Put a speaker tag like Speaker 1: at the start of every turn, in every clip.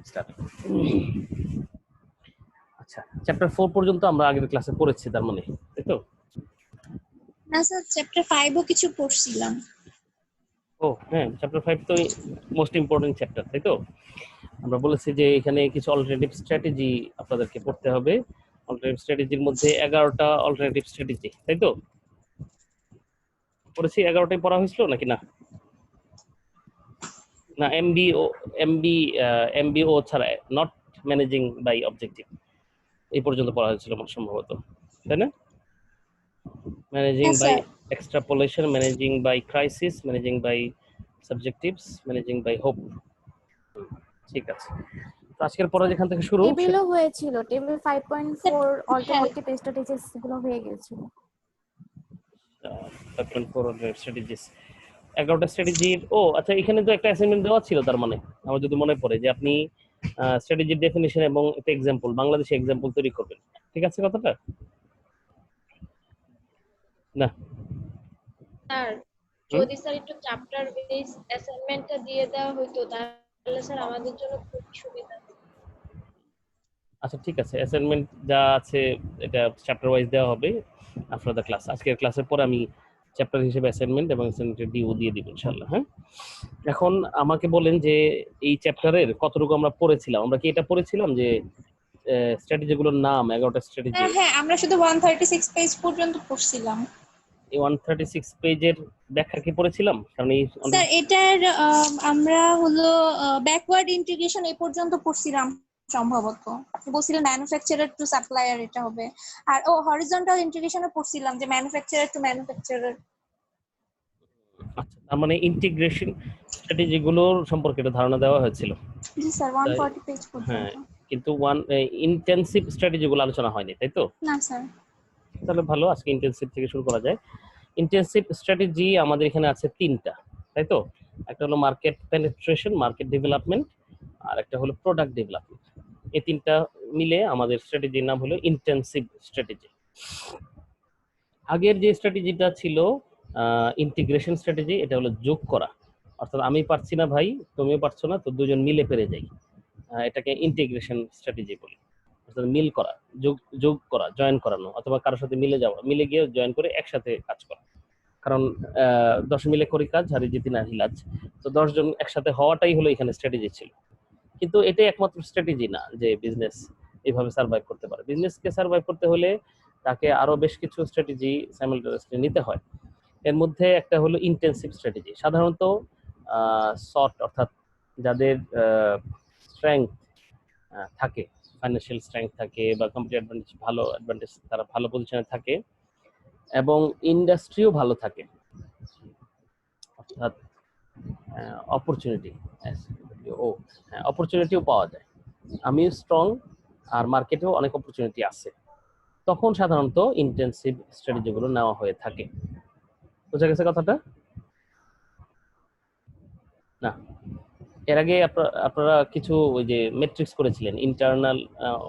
Speaker 1: Start. আচ্ছা, chapter 4 পর্যন্ত আমরা আগের ক্লাসে পড়েছি তার মানে, তাই তো?
Speaker 2: না স্যার, চ্যাপ্টার 5 ও কিছু পড়ছিলাম।
Speaker 1: ও হ্যাঁ, চ্যাপ্টার 5 তো মোস্ট ইম্পর্টেন্ট চ্যাপ্টার, তাই তো? আমরা বলেছি যে এখানে কিছু অল্টারনেটিভ স্ট্র্যাটেজি আপনাদেরকে পড়তে হবে। অল্টারনেটিভ স্ট্র্যাটেজির মধ্যে 11টা অল্টারনেটিভ স্ট্র্যাটেজি, তাই তো? পড়েছি 11টাই পড়া হয়েছিল নাকি না? না, এমবিও ছাড়া, নট ম্যানেজিং বাই অবজেক্টিভ, এই পর্যন্ত পড়া হয়েছিল আমার সম্ভবত, তাই না? ম্যানেজিং
Speaker 2: হ্যাঁ
Speaker 1: by
Speaker 2: sir.
Speaker 1: Extrapolation, managing by crisis, managing by subjectives, managing by hope. ঠিক আছে, তো আজকের পড়া যেখান থেকে শুরু,
Speaker 3: টেবিলও হয়েছিল, টেবিল 5.4 অল্টারনেটিভ স্ট্র্যাটেজিস গুলো হয়ে গেছিল।
Speaker 1: 5.4 স্ট্র্যাটেজিস, 11টা স্ট্র্যাটেজির। ও আচ্ছা, এখানে তো একটা অ্যাসাইনমেন্ট দেওয়া ছিল, তার মানে আমার যদি মনে পড়ে যে আপনি স্ট্র্যাটেজির ডেফিনিশন এবং একটা এক্সাম্পল, বাংলাদেশি এক্সাম্পল তৈরি করবেন, ঠিক আছে কথাটা? না
Speaker 4: স্যার, যদি স্যার একটু চ্যাপ্টার বেস অ্যাসাইনমেন্টটা দিয়ে দেওয়া হতো তাহলে স্যার আমাদের জন্য খুব সুবিধা হতো।
Speaker 1: আচ্ছা ঠিক আছে, অ্যাসাইনমেন্ট যা আছে এটা চ্যাপ্টার ওয়াইজ দেওয়া হবে আফটার দ্য ক্লাস। আজকের ক্লাসের পর আমি চ্যাপ্টার হিসেবে অ্যাসাইনমেন্ট এবং অ্যাসাইনমেন্টের ডিও দিয়ে দিব ইনশাআল্লাহ। হ্যাঁ, এখন আমাকে বলেন যে এই চ্যাপ্টারের কতটুকু আমরা পড়েছিলাম? আমরা কি এটা পড়েছিলাম যে স্ট্র্যাটেজিগুলোর নাম, 11টা স্ট্র্যাটেজি?
Speaker 2: হ্যাঁ, আমরা শুধু 136 পেজ পর্যন্ত পড়ছিলাম।
Speaker 1: এই 136 পেজের ব্যাখ্যা কি পড়েছিলাম? কারণ এই
Speaker 2: স্যার এটার আমরা হলো ব্যাকওয়ার্ড ইন্টিগ্রেশন এই পর্যন্ত পড়ছিলাম সম্ভবত। আপনি বলছিলেন ম্যানুফ্যাকচারার টু সাপ্লায়ার এটা হবে, আর হরিজন্টাল ইন্টিগ্রেশনে পড়ছিলাম যে ম্যানুফ্যাকচারার টু ম্যানুফ্যাকচারার।
Speaker 1: আচ্ছা, তার মানে ইন্টিগ্রেশন স্ট্র্যাটেজিগুলোর সম্পর্কে একটা ধারণা দেওয়া হয়েছিল।
Speaker 2: জি স্যার, 140 পেজ
Speaker 1: হ্যাঁ,
Speaker 2: পর্যন্ত।
Speaker 1: কিন্তু ইন্টেন্সিভ স্ট্র্যাটেজিগুলো আলোচনা হয়নি, তাই তো?
Speaker 2: না স্যার।
Speaker 1: তাহলে ভালো, আজকে ইন্টেন্সিভ থেকে শুরু করা যায়। ইন্টেন্সিভ স্ট্র্যাটেজি আমাদের এখানে আছে 3টা, তাই তো? একটা হলো মার্কেট পেনিট্রেশন, মার্কেট ডেভেলপমেন্ট, আর একটা হলো প্রোডাক্ট ডেভেলপমেন্ট। এই 3টা মিলে আমাদের স্ট্র্যাটেজির নাম হলো ইন্টেন্সিভ স্ট্র্যাটেজি। আগের যে স্ট্র্যাটেজিটা ছিল ইন্টিগ্রেশন স্ট্র্যাটেজি, এটা হলো যোগ করা, অর্থাৎ আমি পারছি না ভাই, তুমিও পারছো না, তো দুজন মিলে পেরে যাই, এটাকে ইন্টিগ্রেশন স্ট্র্যাটেজি বলি। অর্থাৎ মিল করা, যোগ করা, জয়েন করানো, অথবা কারোর সাথে মিলে যাওয়া, মিলে গিয়ে জয়েন করে একসাথে কাজ করা। কারণ 10 মিলে করি কাজ, হারি জিতি না হিলাজ, তো 10 জন একসাথে হওয়াটাই হলো এখানে স্ট্র্যাটেজি ছিল। কিন্তু এটাই একমাত্র স্ট্র্যাটেজি না যে বিজনেস এইভাবে সার্ভাইভ করতে পারে। বিজনেসকে সার্ভাইভ করতে হলে তাকে আরো বেশ কিছু স্ট্র্যাটেজি সাইমালটেনিয়াসলি নিতে হয়। এর মধ্যে একটা হলো ইন্টেন্সিভ স্ট্র্যাটেজি। সাধারণত শর্ট, অর্থাৎ যাদের স্ট্রেংথ থাকে, ফাইন্যান্সিয়াল স্ট্রেংথ থাকে বা কম্পিটিটিভ অ্যাডভান্টেজ, তারা ভালো পজিশনে থাকে এবং ইন্ডাস্ট্রিও ভালো থাকে, অর্থাৎ অপরচুনিটি অপরচুনিটিও পাওয়া যায়, আমিও স্ট্রং আর মার্কেটেও অনেক অপরচুনিটি আছে, তখন সাধারণত ইন্টেন্সিভ স্ট্র্যাটেজিগুলো নেওয়া হয়ে থাকে। বোঝা গেছে কথাটা? না, এর আগে আপনারা কিছু ওই যে মেট্রিক্স করেছিলেন, ইন্টারনাল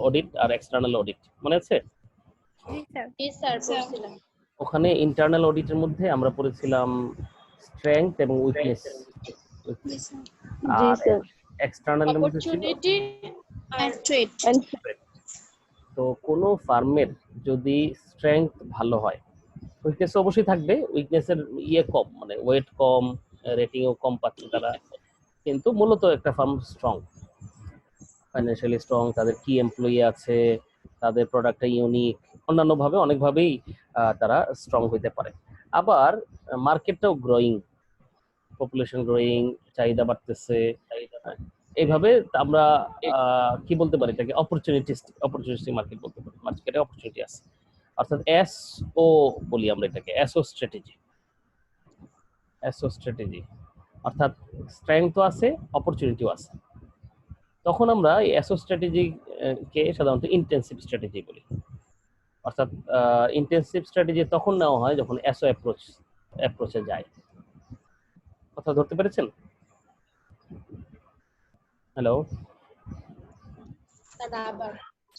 Speaker 1: অডিট আর এক্সটার্নাল অডিট, মনে আছে?
Speaker 4: জি স্যার, পড়ছিলাম।
Speaker 1: ওখানে ইন্টারনাল অডিটের মধ্যে আমরা পড়েছিলাম স্ট্রেংথ এবং উইকনেস, আর এক্সটার্নালের মধ্যে ছিল
Speaker 4: অপরচুনিটি আর
Speaker 2: ট্রেড।
Speaker 1: তো কোনো ফার্মের যদি স্ট্রেংথ ভালো হয়, উইকনেস অবশ্যই থাকবে, উইকনেসের কম, মানে ওয়েট কম, রেটিংও কম পাচ্ছে তারা, কিন্তু মূলত একটা ফার্ম স্ট্রং, ফাইন্যান্সিয়ালি স্ট্রং, তাদের কি এমপ্লয়ি আছে, তাদের প্রোডাক্টটা ইউনিক, অন্যান্যভাবে অনেকভাবেই তারা স্ট্রং হইতে পারে। আবার মার্কেটটাও গ্রোয়িং, পপুলেশন গ্রোয়িং, চাহিদা বাড়তেছে, এইভাবে আমরা কি বলতে পারি এটাকে, অপরচুনিস্টিক মার্কেট বলতে পারি, মার্কেটে অপরচুনিটি আছে, অর্থাৎ এসও বলি আমরা এটাকে, এসও স্ট্র্যাটেজি, অর্থাৎ স্ট্রেংথও আছে, অপরচুনিটিও আছে। তখন আমরা এই এসও স্ট্র্যাটেজি কে সাধারণত ইন্টেন্সিভ স্ট্র্যাটেজি বলি। অর্থাৎ ইন্টেন্সিভ স্ট্র্যাটেজি তখন নেওয়া হয় যখন এসও অ্যাপ্রোচে যায়। কথা ধরতে পেরেছেন? হ্যালো,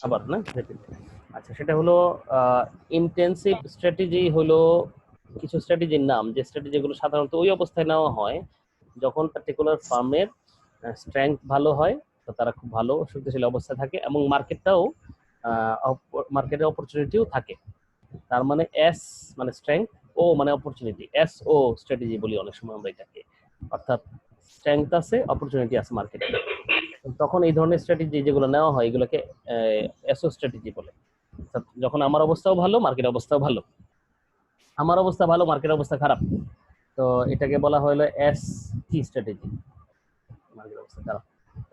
Speaker 1: আবার না? আচ্ছা, সেটা হলো ইন্টেন্সিভ স্ট্র্যাটেজি হলো কিছু স্ট্র্যাটেজির নাম, যে স্ট্র্যাটেজিগুলো সাধারণত ওই অবস্থায় নেওয়া হয় যখন পার্টিকুলার ফার্মের স্ট্রেংথ ভালো হয় তো তারা খুব ভালো শক্তিশালী অবস্থায় থাকে এবং মার্কেটের অপরচুনিটিও থাকে। তার মানে এস মানে স্ট্রেংথ, ও মানে অপরচুনিটি, এস ও স্ট্র্যাটেজি বলি অনেক সময় আমরা এটাকে। অর্থাৎ স্ট্রেংথ আছে, অপরচুনিটি আছে মার্কেটে, তখন এই ধরনের স্ট্র্যাটেজি যেগুলো নেওয়া হয় এগুলোকে এসও স্ট্র্যাটেজি বলে। অর্থাৎ যখন আমার অবস্থাও ভালো, মার্কেট অবস্থাও ভালো, আমার অবস্থা ভালো, মার্কেট অবস্থা খারাপ, তো এটাকে বলা হলো এস টি স্ট্র্যাটেজি, মার্কেট অবস্থা খারাপ।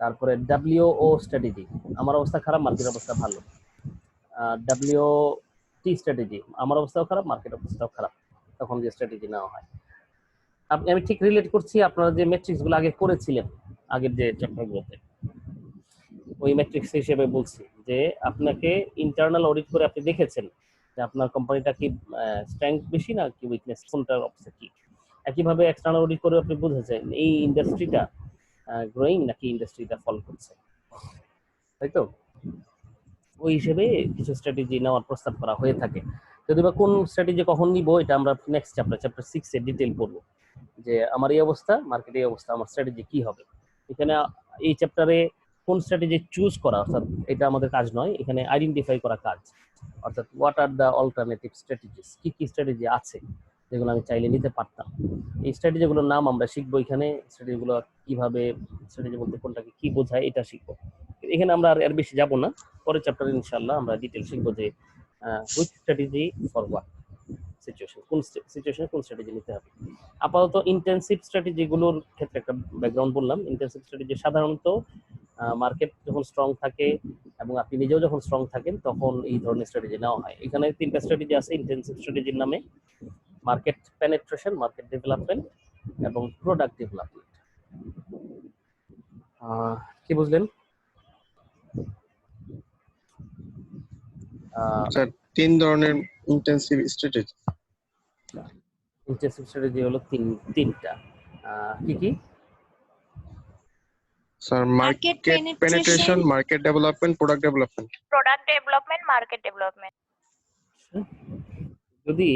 Speaker 1: তারপরে ডাব্লিউও স্ট্র্যাটেজি, আমার অবস্থা খারাপ, মার্কেট অবস্থা ভালো। ডাব্লিউ টি স্ট্র্যাটেজি, আমার অবস্থাও খারাপ, মার্কেট অবস্থাও খারাপ, তখন যে স্ট্র্যাটেজি নেওয়া হয়। আমি ঠিক রিলেট করছি আপনারা যে ম্যাট্রিক্স গুলো আগে করেছিলেন আগের যে চ্যাপ্টারগুলোতে, ওই ম্যাট্রিক্স হিসেবে বলছি যে আপনাকে ইন্টারনাল অডিট করে আপনি দেখেছেন যে আপনার কোম্পানিটা কি স্ট্রেংথ বেশি না কি উইকনেস, কোনটার অবস্থা কি। একইভাবে এক্সটার্নাল অডিট করে আপনি বুঝেছেন এই ইন্ডাস্ট্রিটা গ্রোয়িং নাকি ইন্ডাস্ট্রিটা ফল করছে, তাই তো? ওই হিসেবে কিছু স্ট্র্যাটেজি নেওয়ার প্রস্তাব করা হয়ে থাকে। যদি বা কোন স্ট্র্যাটেজি কখন নিব এটা আমরা নেক্সট চ্যাপ্টার 6 এ ডিটেইল পড়বো, যে আমার এই অবস্থা, মার্কেটে এই অবস্থা, আমার স্ট্র্যাটেজি কি হবে। এখানে এই চ্যাপ্টারে কোন স্ট্র্যাটেজি চুজ করা, অর্থাৎ এটা আমাদের কাজ নয়, এখানে আইডেন্টিফাই করা কাজ। অর্থাৎ what are the alternative strategies, কি কি স্ট্র্যাটেজি আছে যেগুলো আমি চাইলে নিতে পারতাম। এই স্ট্র্যাটেজিগুলোর নাম আমরা শিখবো এখানে, স্ট্র্যাটেজিগুলো কিভাবে, স্ট্র্যাটেজি বলতে কোনটাকে কি বোঝায় এটা শিখবো। এখানে আমরা আর এর বেশি যাব না, পরের চ্যাপ্টারে ইনশাআল্লাহ আমরা ডিটেইল শিখবো যে which strategy for what situation, কোন সিচুয়েশনে কোন স্ট্র্যাটেজি নিতে হবে। আপাতত ইন্টেন্সিভ স্ট্র্যাটেজিগুলোর ক্ষেত্রে একটা ব্যাকগ্রাউন্ড বললাম। ইন্টেন্সিভ স্ট্র্যাটেজি সাধারণত মার্কেট যখন স্ট্রং থাকে এবং আপনি নিজেও যখন স্ট্রং থাকেন তখন এই ধরনের স্ট্র্যাটেজি নেওয়া হয়। এখানে 3টা স্ট্র্যাটেজি আছে ইন্টেন্সিভ স্ট্র্যাটেজির নামে: মার্কেট পেনিট্রেশন, মার্কেট ডেভেলপমেন্ট এবং প্রোডাক্ট ডেভেলপমেন্ট। কি বুঝলেন?
Speaker 5: স্যার 3 ধরনের ইন্টেন্সিভ স্ট্র্যাটেজি।
Speaker 1: ইন্টেন্সিভ স্ট্র্যাটেজি হলো তিনটা। কি কি?
Speaker 5: Sir
Speaker 2: Market
Speaker 5: market penetration,
Speaker 2: penetration,
Speaker 5: market development, product development.
Speaker 3: Market development.
Speaker 1: যদি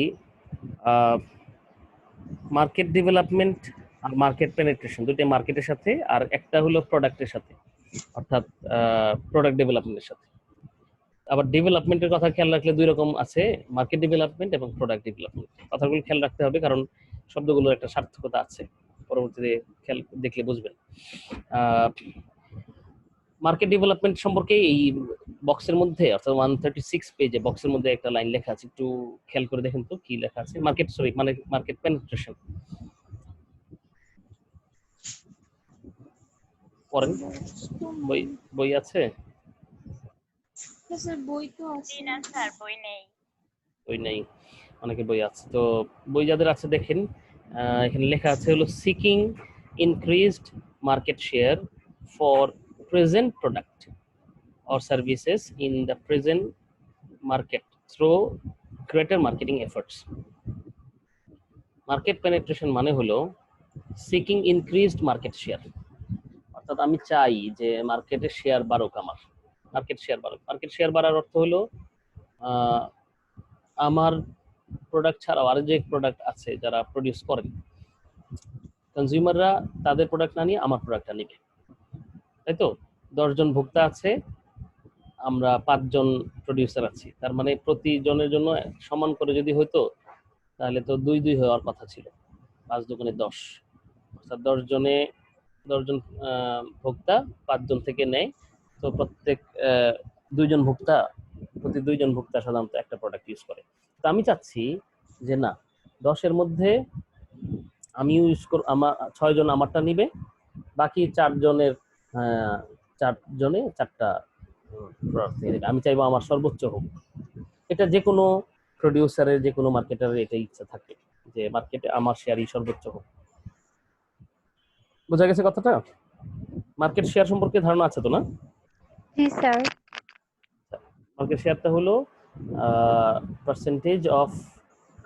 Speaker 1: মার্কেট ডেভেলপমেন্ট আর মার্কেট পেনিট্রেশন দুটো মার্কেটের সাথে, আর একটা হলো প্রোডাক্টের সাথে, অর্থাৎ প্রোডাক্ট ডেভেলপমেন্টের সাথে। আবার ডেভেলপমেন্টের কথা খেয়াল রাখলে দুই রকম আছে, মার্কেট ডেভেলপমেন্ট এবং প্রোডাক্ট ডেভেলপমেন্ট। কথাগুলো খেয়াল রাখতে হবে কারণ শব্দগুলোর একটা সার্থকতা আছে, পরবর্তীতে খেয়াল দেখলে বুঝবেন। মার্কেট ডেভেলপমেন্ট সম্পর্কে এই বক্সের মধ্যে, অর্থাৎ 136 পেজে বক্সের মধ্যে একটা লাইন লেখা আছে, একটু খেয়াল করে দেখেন তো কি লেখা আছে। মার্কেট পেনিট্রেশন পড়েন, বই আছে?
Speaker 2: স্যার বই তো আছে না
Speaker 3: স্যার বই নেই।
Speaker 1: বই নেই, অনেকে বই আছে। তো বই যাদের আছে দেখেন, এখানে লেখা আছে হলো seeking increased market share for present product or services in the present market through greater marketing efforts. Market penetration মানে হলো সিকিং ইনক্রিজড মার্কেট শেয়ার, অর্থাৎ আমি চাই যে মার্কেটের শেয়ার বাড়ুক, আমার মার্কেট শেয়ার বাড়ুক। মার্কেট শেয়ার বাড়ার অর্থ হলো আমার প্রোডাক্ট ছাড়াও আর যে প্রোডাক্ট আছে যারা প্রডিউস করেন, কনজিউমাররা তাদের প্রোডাক্ট না নিয়ে আমার প্রোডাক্টটা নেবে, তাই তো? 10 জন ভোক্তা আছে, আমরা 5 জন প্রডিউসার আছি, তার মানে প্রতিজনের জন্য সমান করে যদি হতো তাহলে তো 2-2 হওয়ার কথা ছিল, 5 দুগুণে 10, অর্থাৎ 10 জন ভোক্তা 5 জন থেকে নেয়, তো প্রত্যেক 2 জন ভোক্তা, প্রতি 2 জন ভোক্তা সাধারণত একটা প্রোডাক্ট ইউজ করে। তো আমি চাচ্ছি যে না, 10-এর মধ্যে আমি ইউজ করব, আমার 6 জন আমারটা নিবে, বাকি 4 জনের 4 জনে 4টা প্রোডাক্ট নিয়ে নেবে। আমি চাইবো আমার সর্বোচ্চ হোক। এটা যে কোনো প্রডিউসারের, যে কোনো মার্কেটারের এটা ইচ্ছা থাকে যে মার্কেটে আমার শেয়ারই সর্বোচ্চ হোক। বোঝা গেছে কথাটা? মার্কেট শেয়ার সম্পর্কে ধারণা আছে তো না?
Speaker 3: জি স্যার।
Speaker 1: মার্কেট শেয়ারটা হলো percentage of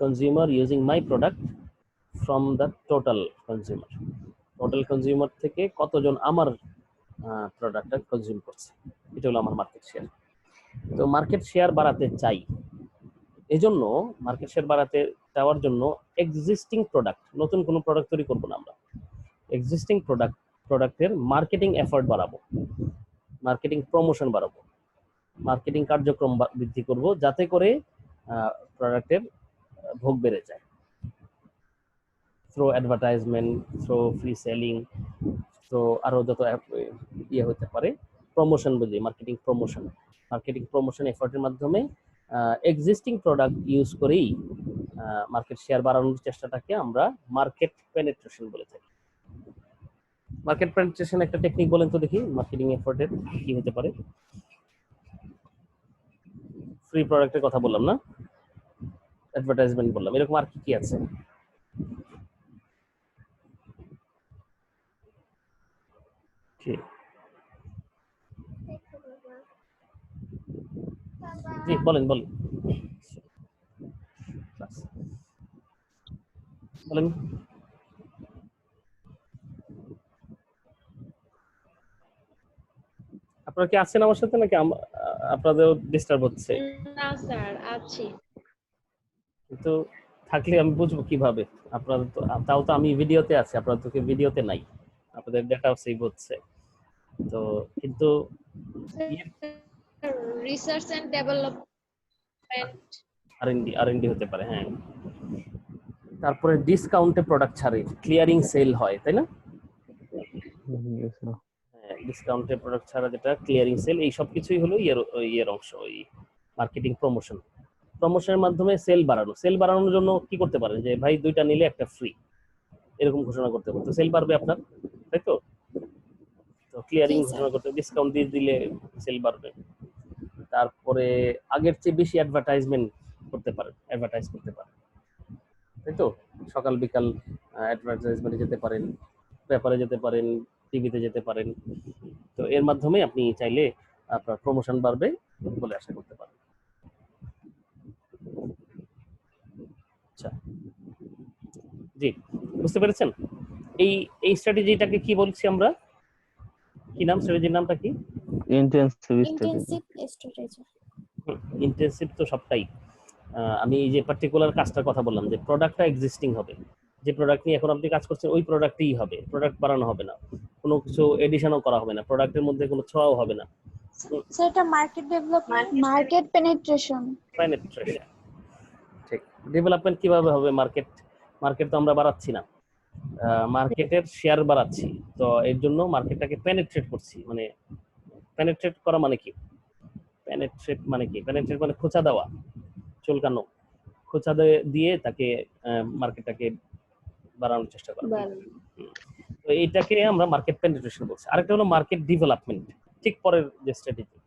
Speaker 1: consumer using my product from the total consumer. Total consumer থেকে কতজন আমার প্রোডাক্টটা কনজিউম করছে, এটা হলো আমার মার্কেট শেয়ার। তো মার্কেট শেয়ার বাড়াতে চাই, এজন্য মার্কেট শেয়ার বাড়াতে চাওয়ার জন্য এক্সিস্টিং প্রোডাক্ট, নতুন কোনো প্রোডাক্ট তৈরি করবো না আমরা, এক্সিস্টিং প্রোডাক্ট প্রোডাক্টের মার্কেটিং এফোর্ট বাড়াবো, মার্কেটিং প্রমোশন বাড়াবো, মার্কেটিং কার্যক্রম বৃদ্ধি করব, যাতে করে প্রোডাক্টের ভোগ বেড়ে যায়। Through advertisement, through free selling, তো আরো যত ইয়ে হতে পারে, প্রমোশন বুঝি, মার্কেটিং প্রমোশন এফোর্টের মাধ্যমে এক্সিস্টিং প্রোডাক্ট ইউজ করেই মার্কেট শেয়ার বাড়ানোর চেষ্টাটাকে আমরা মার্কেট পেনিট্রেশন বলে থাকি। মার্কেট পেনিট্রেশন একটা টেকনিক বলেন তো দেখি, মার্কেটিং এফোর্টের কি হতে পারে? ফ্রি প্রোডাক্টের কথা বললাম না, অ্যাডভার্টাইজমেন্ট বললাম, এরকম আর কি কি আছে? জি বলেন বলেন বলেন। আপনারা কি আছেন আমার সাথে নাকি আপনাদের ডিস্টার্ব হচ্ছে?
Speaker 4: না স্যার, আছি।
Speaker 1: কিন্তু থাকলে আমি বুঝবো কিভাবে? আপনাদের তো, তাও তো আমি ভিডিওতে আছি, আপনারা তো ভিডিওতে নাই, আপনাদের ডেটা সেভ হচ্ছে তো, কিন্তু
Speaker 4: রিসার্চ এন্ড ডেভেলপমেন্ট,
Speaker 1: আর&ডি হতে পারে, হ্যাঁ। তারপরে ডিসকাউন্টে প্রোডাক্ট ছাড়ে, ক্লিয়ারিং সেল হয়, তাই না? ডিসকাউন্টে প্রোডাক্ট ছাড়া যেটা ক্লিয়ারিং সেল, এই সব কিছুই হলো ইয়ের অংশ, ওই মার্কেটিং প্রমোশনের মাধ্যমে সেল বাড়ানোর জন্য কি করতে পারেন, যে ভাই 2টা নিলে একটা ফ্রি, এরকম ঘোষণা করতে পারেন, তো সেল বাড়বে আপনার, তাই তো? তো ক্লিয়ারিং ঘোষণা করতে, ডিসকাউন্ট দিয়ে দিলে সেল বাড়বে। তারপরে আগের চেয়ে বেশি অ্যাডভার্টাইজ করতে পারেন, তাই তো? সকাল বিকাল অ্যাডভার্টাইজমেন্টে যেতে পারেন, পেপারে যেতে পারেন, টিভিতে যেতে পারেন, তো এর মাধ্যমে আপনি চাইলে আপনার প্রমোশন বাড়বে বলে আশা করতে পারেন। আচ্ছা, জি বুঝতে পেরেছেন? এই স্ট্র্যাটেজিটাকে কি বলছি আমরা? কি নাম, স্ট্র্যাটেজির নামটা কি?
Speaker 3: Intensive strategy.
Speaker 1: ইন্টেনসিভ তো সবটাই। আমি এই যে পার্টিকুলার কাজটার কথা বললাম, যে প্রোডাক্টটা এক্সিস্টিং হবে, যে প্রোডাক্ট নিয়ে এখন আপনি কাজ করছেন ওই প্রোডাক্টই হবে, প্রোডাক্ট বাড়ানো হবে না, কোনো কিছু এডিশনও করা হবে না, প্রোডাক্টের মধ্যে কোনো ছোঁয়াও হবে না।
Speaker 2: সেটা মার্কেট ডেভেলপমেন্ট, মার্কেট পেনিট্রেশন।
Speaker 1: ঠিক। ডেভেলপমেন্ট কিভাবে হবে? মার্কেট তো আমরা বাড়াচ্ছি না, মার্কেটের শেয়ার বাড়াচ্ছি, তো এর জন্য মার্কেটটাকে পেনিট্রেট করছি। মানে পেনিট্রেট করা মানে কি? পেনিট্রেট মানে খোঁচা দেওয়া, চুলকানো, খোঁচা দিয়ে তাকে মার্কেটটাকে বাড়ানোর চেষ্টা করা। তো এইটাকে আমরা মার্কেট পেনিট্রেশন বলছি। আরেকটা হলো মার্কেট ডেভেলপমেন্ট, ঠিক পরের যে স্ট্র্যাটেজি।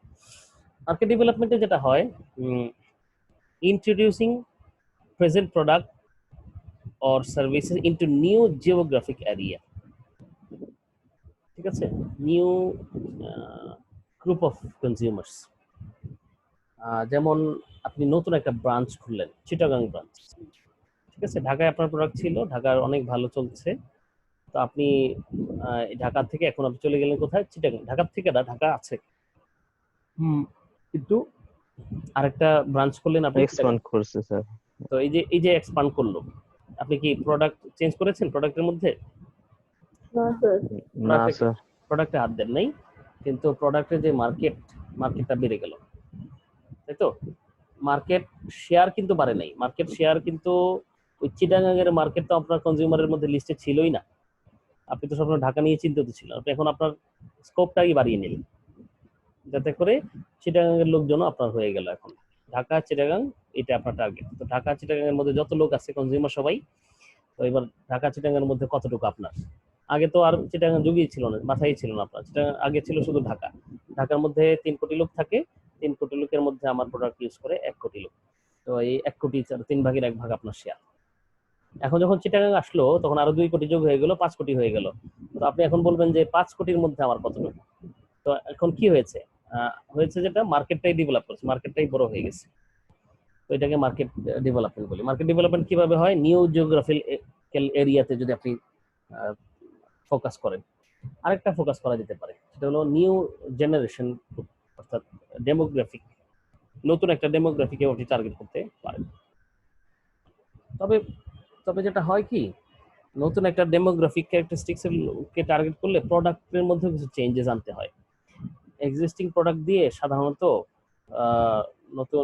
Speaker 1: মার্কেট ডেভেলপমেন্টে যেটা হয়, introducing present product or services into new geographic area, ঠিক আছে, নিউ গ্রুপ অফ কনজিউমার্স। যেমন আপনি নতুন একটা ব্রাঞ্চ খুললেন, চিটাগাং ব্রাঞ্চ, ঠিক আছে, ঢাকায় আপনার প্রোডাক্ট ছিল, ঢাকার অনেক ভালো চলছে, তো আপনি ঢাকা থেকে এখন আপনি চলে গেলেন কোথায়? চিটাগাং। ঢাকা থেকে না, ঢাকা আছে কিন্তু আরেকটা ব্রাঞ্চ করলেন আপনি,
Speaker 6: এক্সপ্যান্ড করছে স্যার।
Speaker 1: তো এই যে এক্সপ্যান্ড করলো, আপনি কি প্রোডাক্ট চেঞ্জ করেছেন প্রোডাক্টের মধ্যে?
Speaker 6: না স্যার।
Speaker 1: প্রোডাক্টে হাত দেন নাই, কিন্তু প্রোডাক্টের যে মার্কেটটা বেড়ে গেল, তাই তো? মার্কেট শেয়ার কিন্তু বাড়ে নাই, মার্কেট শেয়ার কিন্তু ওই চিটাগাংয়ের মার্কেট তো আপনার কনজিউমারের মধ্যে লিস্টে ছিলই না, আপনি তো সবসময় ঢাকা নিয়ে চিন্তিত ছিলেন, আপনি এখন আপনার স্কোপটাই বাড়িয়ে নিলেন, যাতে করে চিটাগাংয়ের লোকজন আপনার হয়ে গেল। এখন ঢাকা চিটাগাং এটা আপনার টার্গেট, তো ঢাকা চিটাগাংয়ের মধ্যে যত লোক আছে কনজিউমার সবাই, তো এবার ঢাকা চিটাগাংয়ের মধ্যে কতটুকু আপনার? আগে তো আর চিটাগাং যুগই ছিল না, মাথায় ছিল না আপনার, চিটাগাং আগে ছিল শুধু ঢাকার মধ্যে 3 কোটি লোক থাকে, 3 কোটি লোকের মধ্যে আমার প্রোডাক্ট ইউজ করে 1 কোটি লোক, তো এই 1 কোটি 3 ভাগের 1 ভাগ আপনার শেয়ার। এখন যখন চিটাগাং আসলো তখন আরো 2 কোটি যোগ হয়ে গেল, 5 কোটি হয়ে গেল, তো আপনি এখন বলবেন যে 5 কোটির মধ্যে আমার কতটুকু? তো এখন কি হয়েছে? যেটা মার্কেটটাই ডেভেলপ করছে, মার্কেটটাই বড় হয়ে গেছে, তো এটাকে মার্কেট ডেভেলপমেন্ট বলি। মার্কেট ডেভেলপমেন্ট কিভাবে হয়? নিউ জিওগ্রাফিক্যাল এরিয়াতে যদি আপনি ফোকাস করেন। আরেকটা ফোকাস করা যেতে পারে, সেটা হলো নিউ জেনারেশন, অর্থাৎ ডেমোগ্রাফিক, নতুন একটা ডেমোগ্রাফিকে আপনি টার্গেট করতে পারেন। তবে যেটা হয় কি, নতুন একটা ডেমোগ্রাফিক ক্যারেক্টারিস্টিক্স কে টার্গেট করলে প্রোডাক্টের মধ্যে কিছু চেঞ্জেস আনতে হয়। এক্সিস্টিং প্রোডাক্ট দিয়ে সাধারণত নতুন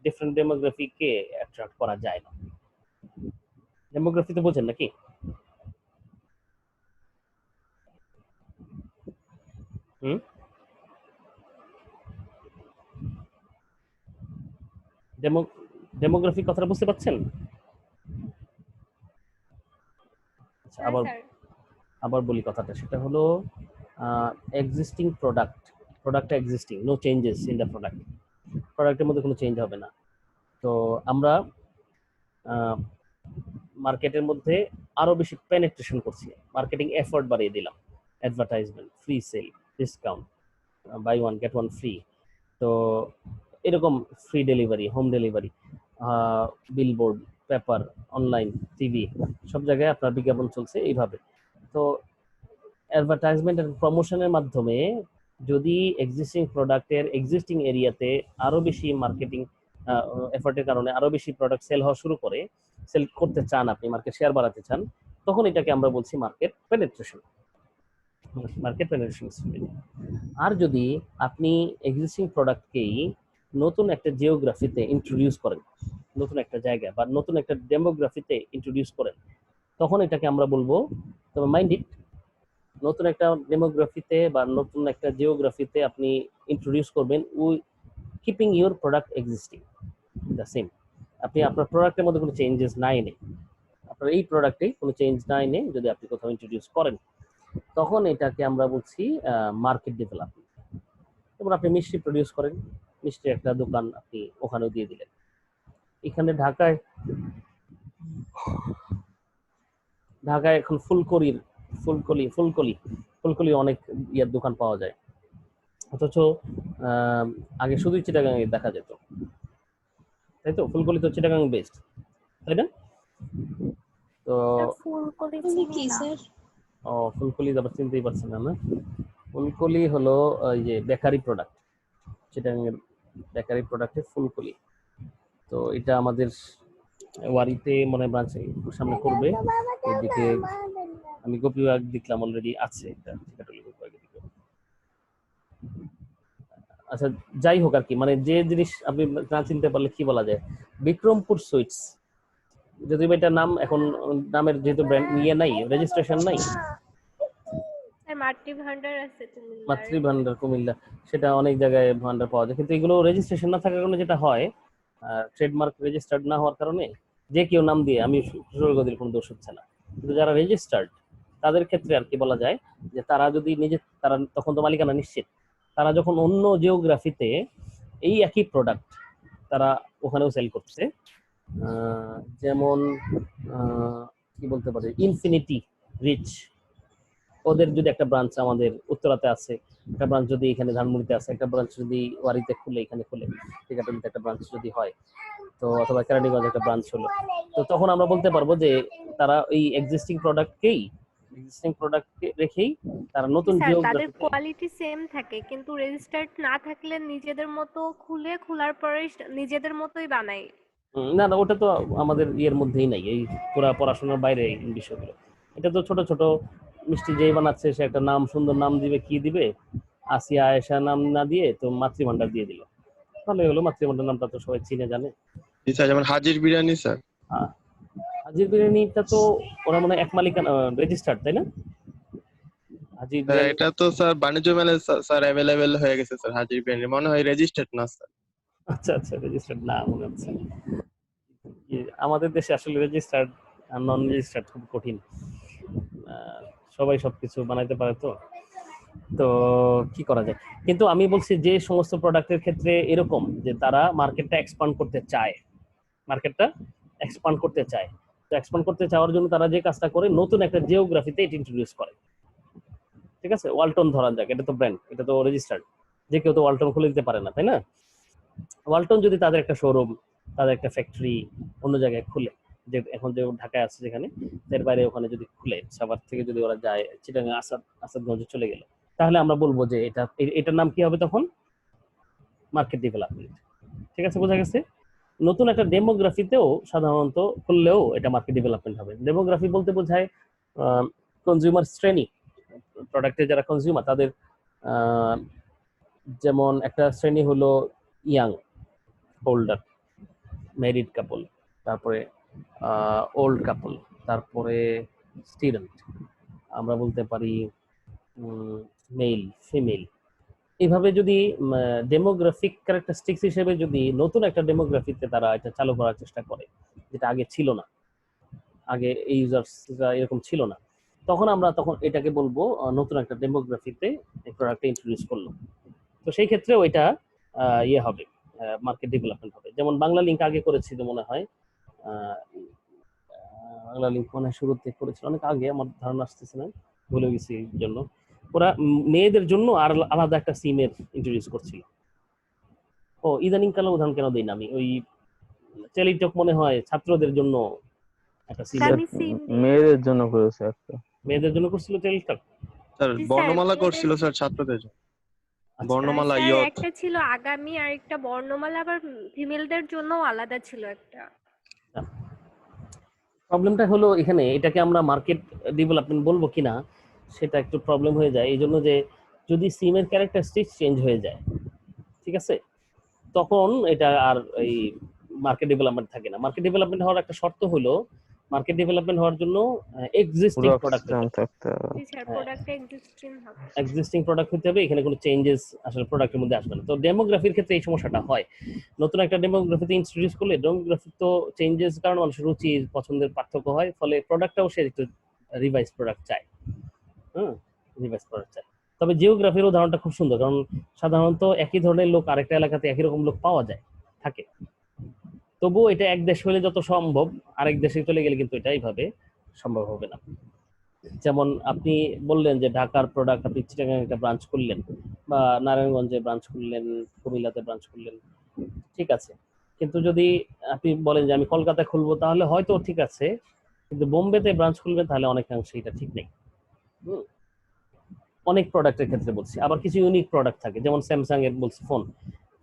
Speaker 1: ডিফারেন্ট ডেমোগ্রাফিককে অ্যাট্রাক্ট করা যায় না। ডেমোগ্রাফি তো বোঝেন নাকি? হুম, ডেমোগ্রাফি কথাটা বুঝতে পারছেন? আচ্ছা,
Speaker 3: হ্যাঁ
Speaker 1: আবার
Speaker 3: স্যার।
Speaker 1: আবার বলি কথাটা, সেটা হলো এক্সিস্টিং প্রোডাক্টটা existing, no changes in the প্রোডাক্টের মধ্যে কোনো চেঞ্জ হবে না। তো আমরা মার্কেটের মধ্যে আরো বেশি পেনিট্রেশন করছি, মার্কেটিং এফোর্ট বাড়িয়ে দিলাম, advertisement, free sale, discount, buy one get one free, তো এরকম free delivery, home delivery, billboard, paper, online, TV, সব জায়গায় আপনার বিজ্ঞাপন চলছে এইভাবে। তো অ্যাডভার্টাইজমেন্ট এন্ড প্রমোশনের মাধ্যমে যদি এক্সিস্টিং প্রোডাক্টের এক্সিস্টিং এরিয়াতে আরো বেশি মার্কেটিং এফোর্টের কারণে আরো বেশি প্রোডাক্ট সেল হওয়া শুরু করে, সেল করতে চান, আপনি মার্কেট শেয়ার বাড়াতে চান, তখন এটাকে আমরা বলছি মার্কেট পেনিট্রেশন। আর যদি আপনি এক্সিস্টিং প্রোডাক্টকেই নতুন একটা জিওগ্রাফিতে ইন্ট্রোডিউস করেন, নতুন একটা জায়গায় বা নতুন একটা ডেমোগ্রাফিতে ইন্ট্রোডিউস করেন, তখন এটাকে আমরা বলবো, তবে মাইন্ড ইট, নতুন একটা ডেমোগ্রাফিতে বা নতুন একটা জিওগ্রাফিতে আপনি ইন্ট্রোডিউস করবেন we keeping your product existing the same. আপনি আপনার প্রোডাক্টের মধ্যে কোনো চেঞ্জেস না এনে, আপনার এই প্রোডাক্টে কোনো চেঞ্জ না এনে যদি আপনি কোথাও ইন্ট্রোডিউস করেন, তখন এটাকে আমরা বলছি মার্কেট ডেভেলপমেন্ট। যেমন আপনি মিষ্টি প্রডিউস করেন, মিষ্টির একটা দোকান আপনি ওখানেও দিয়ে দিলেন। এখানে ঢাকায় এখন ফুলকলি অনেক ইয়ার দোকান পাওয়া যায়, অথচ আগে শুধুই চিটাগাঙে দেখা যেত, তাই তো? ফুলকলি তো চিটাগাং বেস্ট, তাই না? তো
Speaker 3: ফুলকলি
Speaker 2: কি স্যার?
Speaker 1: ফুলকলি আবার চিনতেই পারছেন না? না, ফুলকলি হলো ওই যে বেকারি প্রোডাক্ট, চিটাগাঙের বেকারি প্রোডাক্টের ফুলকলি। তো এটা আমাদের ওয়ারিতে মনে হয় ব্রাঞ্চে সামনে করবে, এদিকে আমি গোপীবাগ দেখলাম অলরেডি আছে এটা, আচ্ছা যাই হোক আর কি, মানে যে জিনিস আপনি না চিনতে পারলে কি বলা যায়, বিক্রমপুর সুইটস, যদি এটা নাম এখন নামের যেহেতু ব্র্যান্ড নিয়ে নাই, রেজিস্ট্রেশন নাই,
Speaker 3: স্যার মাতৃ ভান্ডার আছে কুমিল্লার।
Speaker 1: মাতৃ ভান্ডার কুমিল্লা, সেটা অনেক জায়গায় ভান্ডার পাওয়া যায়, কিন্তু এগুলো রেজিস্ট্রেশন না থাকার কারণে যেটা হয়, ট্রেডমার্ক রেজিস্টার্ড না হওয়ার কারণে যে কেউ নাম দিয়ে, আমি সুরগদির কোনো দোষ হচ্ছে না, কিন্তু যারা রেজিস্টার্ড তাদের ক্ষেত্রে আর কি বলা যায় যে তারা যদি তারা তখন তো মালিকানা নিশ্চিত, তারা যখন অন্য জিওগ্রাফিতে এই একই প্রোডাক্ট তারা ওখানেও সেল করছে, যেমন কি বলতে পারে, ইনফিনিটি রিচ, ওদের যদি একটা ব্রাঞ্চ আমাদের উত্তরাতে আছে, একটা ব্রাঞ্চ যদি এখানে ধানমন্ডিতে আছে, একটা ব্রাঞ্চ যদি ওয়ারিতে খুলে, এখানে খুলে, টিকাটুলিতে একটা ব্রাঞ্চ যদি হয়, তো অথবা কেরানীগঞ্জে একটা ব্রাঞ্চ হলো, তো তখন আমরা বলতে পারবো যে তারা এই এক্সিস্টিং প্রোডাক্টকে রেখেই তারা নতুন
Speaker 3: স্যার তাদের
Speaker 1: জিওগ্রাফি।
Speaker 3: কোয়ালিটি সেম থাকে, কিন্তু রেজিস্টার্ড না থাকলে নিজেদের মতো খোলার পরে নিজেদের মতোই বানায়।
Speaker 1: না না, ওটা তো আমাদের ইয়ের মধ্যেই নাই, এই পুরা পড়াশোনার বাইরে এই বিষয়গুলো। এটা তো ছোট ছোট মিষ্টি যেই বানাচ্ছে সে একটা নাম, সুন্দর নাম দিবে, কি দিবে, আসিয়া আয়েশা নাম না দিয়ে তো মাতৃভান্ডার দিয়ে দিল, তাহলে হলো মাতৃভান্ডার নামটা তো সবাই চিনে জানে।
Speaker 5: জি স্যার, যেমন হাজির বিরিয়ানি স্যার।
Speaker 1: হাজির বিরিয়ানিটা তো ওরা মনে হয় এক মালিকানা রেজিস্টার্ড, তাই না? হাজির বিরিয়ানি
Speaker 5: এটা তো স্যার বাণিজ্য মেলায় স্যার অ্যাভেলেবেল হয়ে গেছে স্যার, হাজির বিরিয়ানি মনে হয় রেজিস্টার্ড না স্যার।
Speaker 1: আচ্ছা আচ্ছা, রেজিস্টার্ড না মনে হচ্ছে। আমাদের দেশে আসলে রেজিস্টার্ড আর নন রেজিস্টার্ড খুব কঠিন, সবাই সবকিছু বানাইতে পারে, তো তো কি করা যায়। কিন্তু আমি বলছি যে সমস্ত প্রোডাক্টের ক্ষেত্রে এরকম যে তারা মার্কেটটা এক্সপান্ড করতে চায়, তো এক্সপান্ড করতে চাওয়ার জন্য তারা যে কাজটা করে, নতুন একটা জিওগ্রাফিতে এটা ইন্ট্রোডিউস করে। ঠিক আছে, ওয়ালটন ধরা যাক, এটা তো ব্র্যান্ড, এটা তো রেজিস্টার্ড, যে কেউ তো ওয়ালটন খুলে দিতে পারে না, তাই না? ওয়ালটন যদি তাদের একটা শোরুম, তাদের একটা ফ্যাক্টরি অন্য জায়গায় খুলে, যে এখন যে ঢাকায় আছে যেখানে, এর বাইরে ওখানে যদি খুলে, সাভার থেকে যদি ওরা যায় চিটাগাং আসাদগঞ্জে চলে গেল, তাহলে আমরা বলবো যে এটার নাম কি হবে তখন, মার্কেট ডেভেলপমেন্ট। ঠিক আছে, বোঝা গেছে? নতুন একটা ডেমোগ্রাফিতেও সাধারণত করলেও এটা মার্কেট ডেভেলপমেন্ট হবে। ডেমোগ্রাফি বলতে বোঝায় কনজিউমার শ্রেণী, প্রোডাক্টের যারা কনজিউমার তাদের যেমন একটা শ্রেণী হলো ইয়াং, হোল্ডার, ম্যারিড কাপল, তারপরে ওল্ড কাপল, তারপরে স্টুডেন্ট, আমরা বলতে পারি মেল, ফিমেল। এইভাবে যদি ডেমোগ্রাফিক ক্যারেক্টারিস্টিক্স হিসেবে যদি নতুন একটা ডেমোগ্রাফিতে তারা এটা চালু করার চেষ্টা করে, যেটা আগে ছিল না, আগে এই ইউজার্সরা এরকম ছিল না, তখন আমরা তখন এটাকে বলবো নতুন একটা ডেমোগ্রাফিতে এই প্রোডাক্টটা ইন্ট্রোডিউস করলো। তো সেই ক্ষেত্রেও এটা ইয়ে হবে, মার্কেট ডেভেলপমেন্ট হবে। যেমন বাংলা লিঙ্ক আগে করেছিল মনে হয়, বাংলা লিঙ্ক মনে হয় শুরুতে করেছিল অনেক আগে, আমার ধারণা আসতেছে না, ভুলে গেছি এই জন্য। ওরা মেয়েদের জন্য আর আলাদা একটা সিমের ইন্ট্রোডিউস করছিল। ও ইদানিং কালে উদাহরণ কেন দিই না আমি, ওই টেলিটক মনে হয় ছাত্রদের জন্য একটা সিম,
Speaker 3: আমি সিম
Speaker 6: মেয়েদের জন্য করেছে একটা।
Speaker 1: মেয়েদের জন্য করছিল টেলিটক।
Speaker 5: স্যার
Speaker 3: জি,
Speaker 5: বর্ণমালা
Speaker 3: স্যার।
Speaker 5: করছিল স্যার ছাত্রদের জন্য। বর্ণমালা
Speaker 3: স্যার
Speaker 5: ইয়ত।
Speaker 3: একটা ছিল আগামী আর একটা বর্ণমালা, আবার ফিমেলদের জন্য আলাদা ছিল একটা।
Speaker 1: প্রবলেমটা হলো এখানে এটাকে আমরা মার্কেট ডেভেলপমেন্ট বলবো কিনা সেটা একটু প্রবলেম হয়ে যায়, এই জন্য যে যদি সিমের ক্যারেক্টারিস্টিক্স চেঞ্জ হয়ে যায়, ঠিক আছে, তখন এটা আর এই মার্কেট ডেভেলপমেন্ট থাকে না। মার্কেট ডেভেলপমেন্ট হওয়ার একটা শর্ত হলো মার্কেট ডেভেলপমেন্ট হওয়ার জন্য এক্সিস্টিং প্রোডাক্ট
Speaker 6: থাকতে হবে।
Speaker 3: জি স্যার, প্রোডাক্ট এক্সিস্টিং হবে।
Speaker 1: এক্সিস্টিং প্রোডাক্ট হতে হবে, এখানে কোনো চেঞ্জেস আসলে প্রোডাক্টের মধ্যে আসবে না। তো ডেমোগ্রাফির ক্ষেত্রে এই সমস্যাটা হয়, নতুন একটা ডেমোগ্রাফিতে ইন্ট্রোডিউস করলে ডেমোগ্রাফি তো চেঞ্জেস কারণ মানুষের রুচি পছন্দের পার্থক্য হয়, ফলে প্রোডাক্টটাও সে একটু রিভাইজ প্রোডাক্ট চায়, রিভাইজ প্রোডাক্ট চায়। তবে জিওগ্রাফির উদাহরণটা খুব সুন্দর, কারণ সাধারণত একই ধরনের লোক আরেকটা এলাকাতে একই রকম লোক পাওয়া যায় থাকে, তবুও এটা এক দেশ হলে যত সম্ভব আরেক দেশে চলে গেলে কিন্তু এটা এইভাবে সম্ভব হবে না। যেমন আপনি বললেন যে ঢাকার প্রোডাক্ট আপনি চিটাগাং একটা ব্রাঞ্চ করলেন, বা নারায়ণগঞ্জে ব্রাঞ্চ করলেন, কুমিল্লাতে ব্রাঞ্চ করলেন, ঠিক আছে, কিন্তু যদি আপনি বলেন যে আমি কলকাতায় খুলবো, তাহলে হয়তো ঠিক আছে, কিন্তু বোম্বেতে ব্রাঞ্চ খুলবেন তাহলে অনেকাংশে এটা ঠিক নেই। অনেক প্রোডাক্টের ক্ষেত্রে বলছি, আবার কিছু ইউনিক প্রোডাক্ট থাকে, যেমন স্যামসাং এর বলছি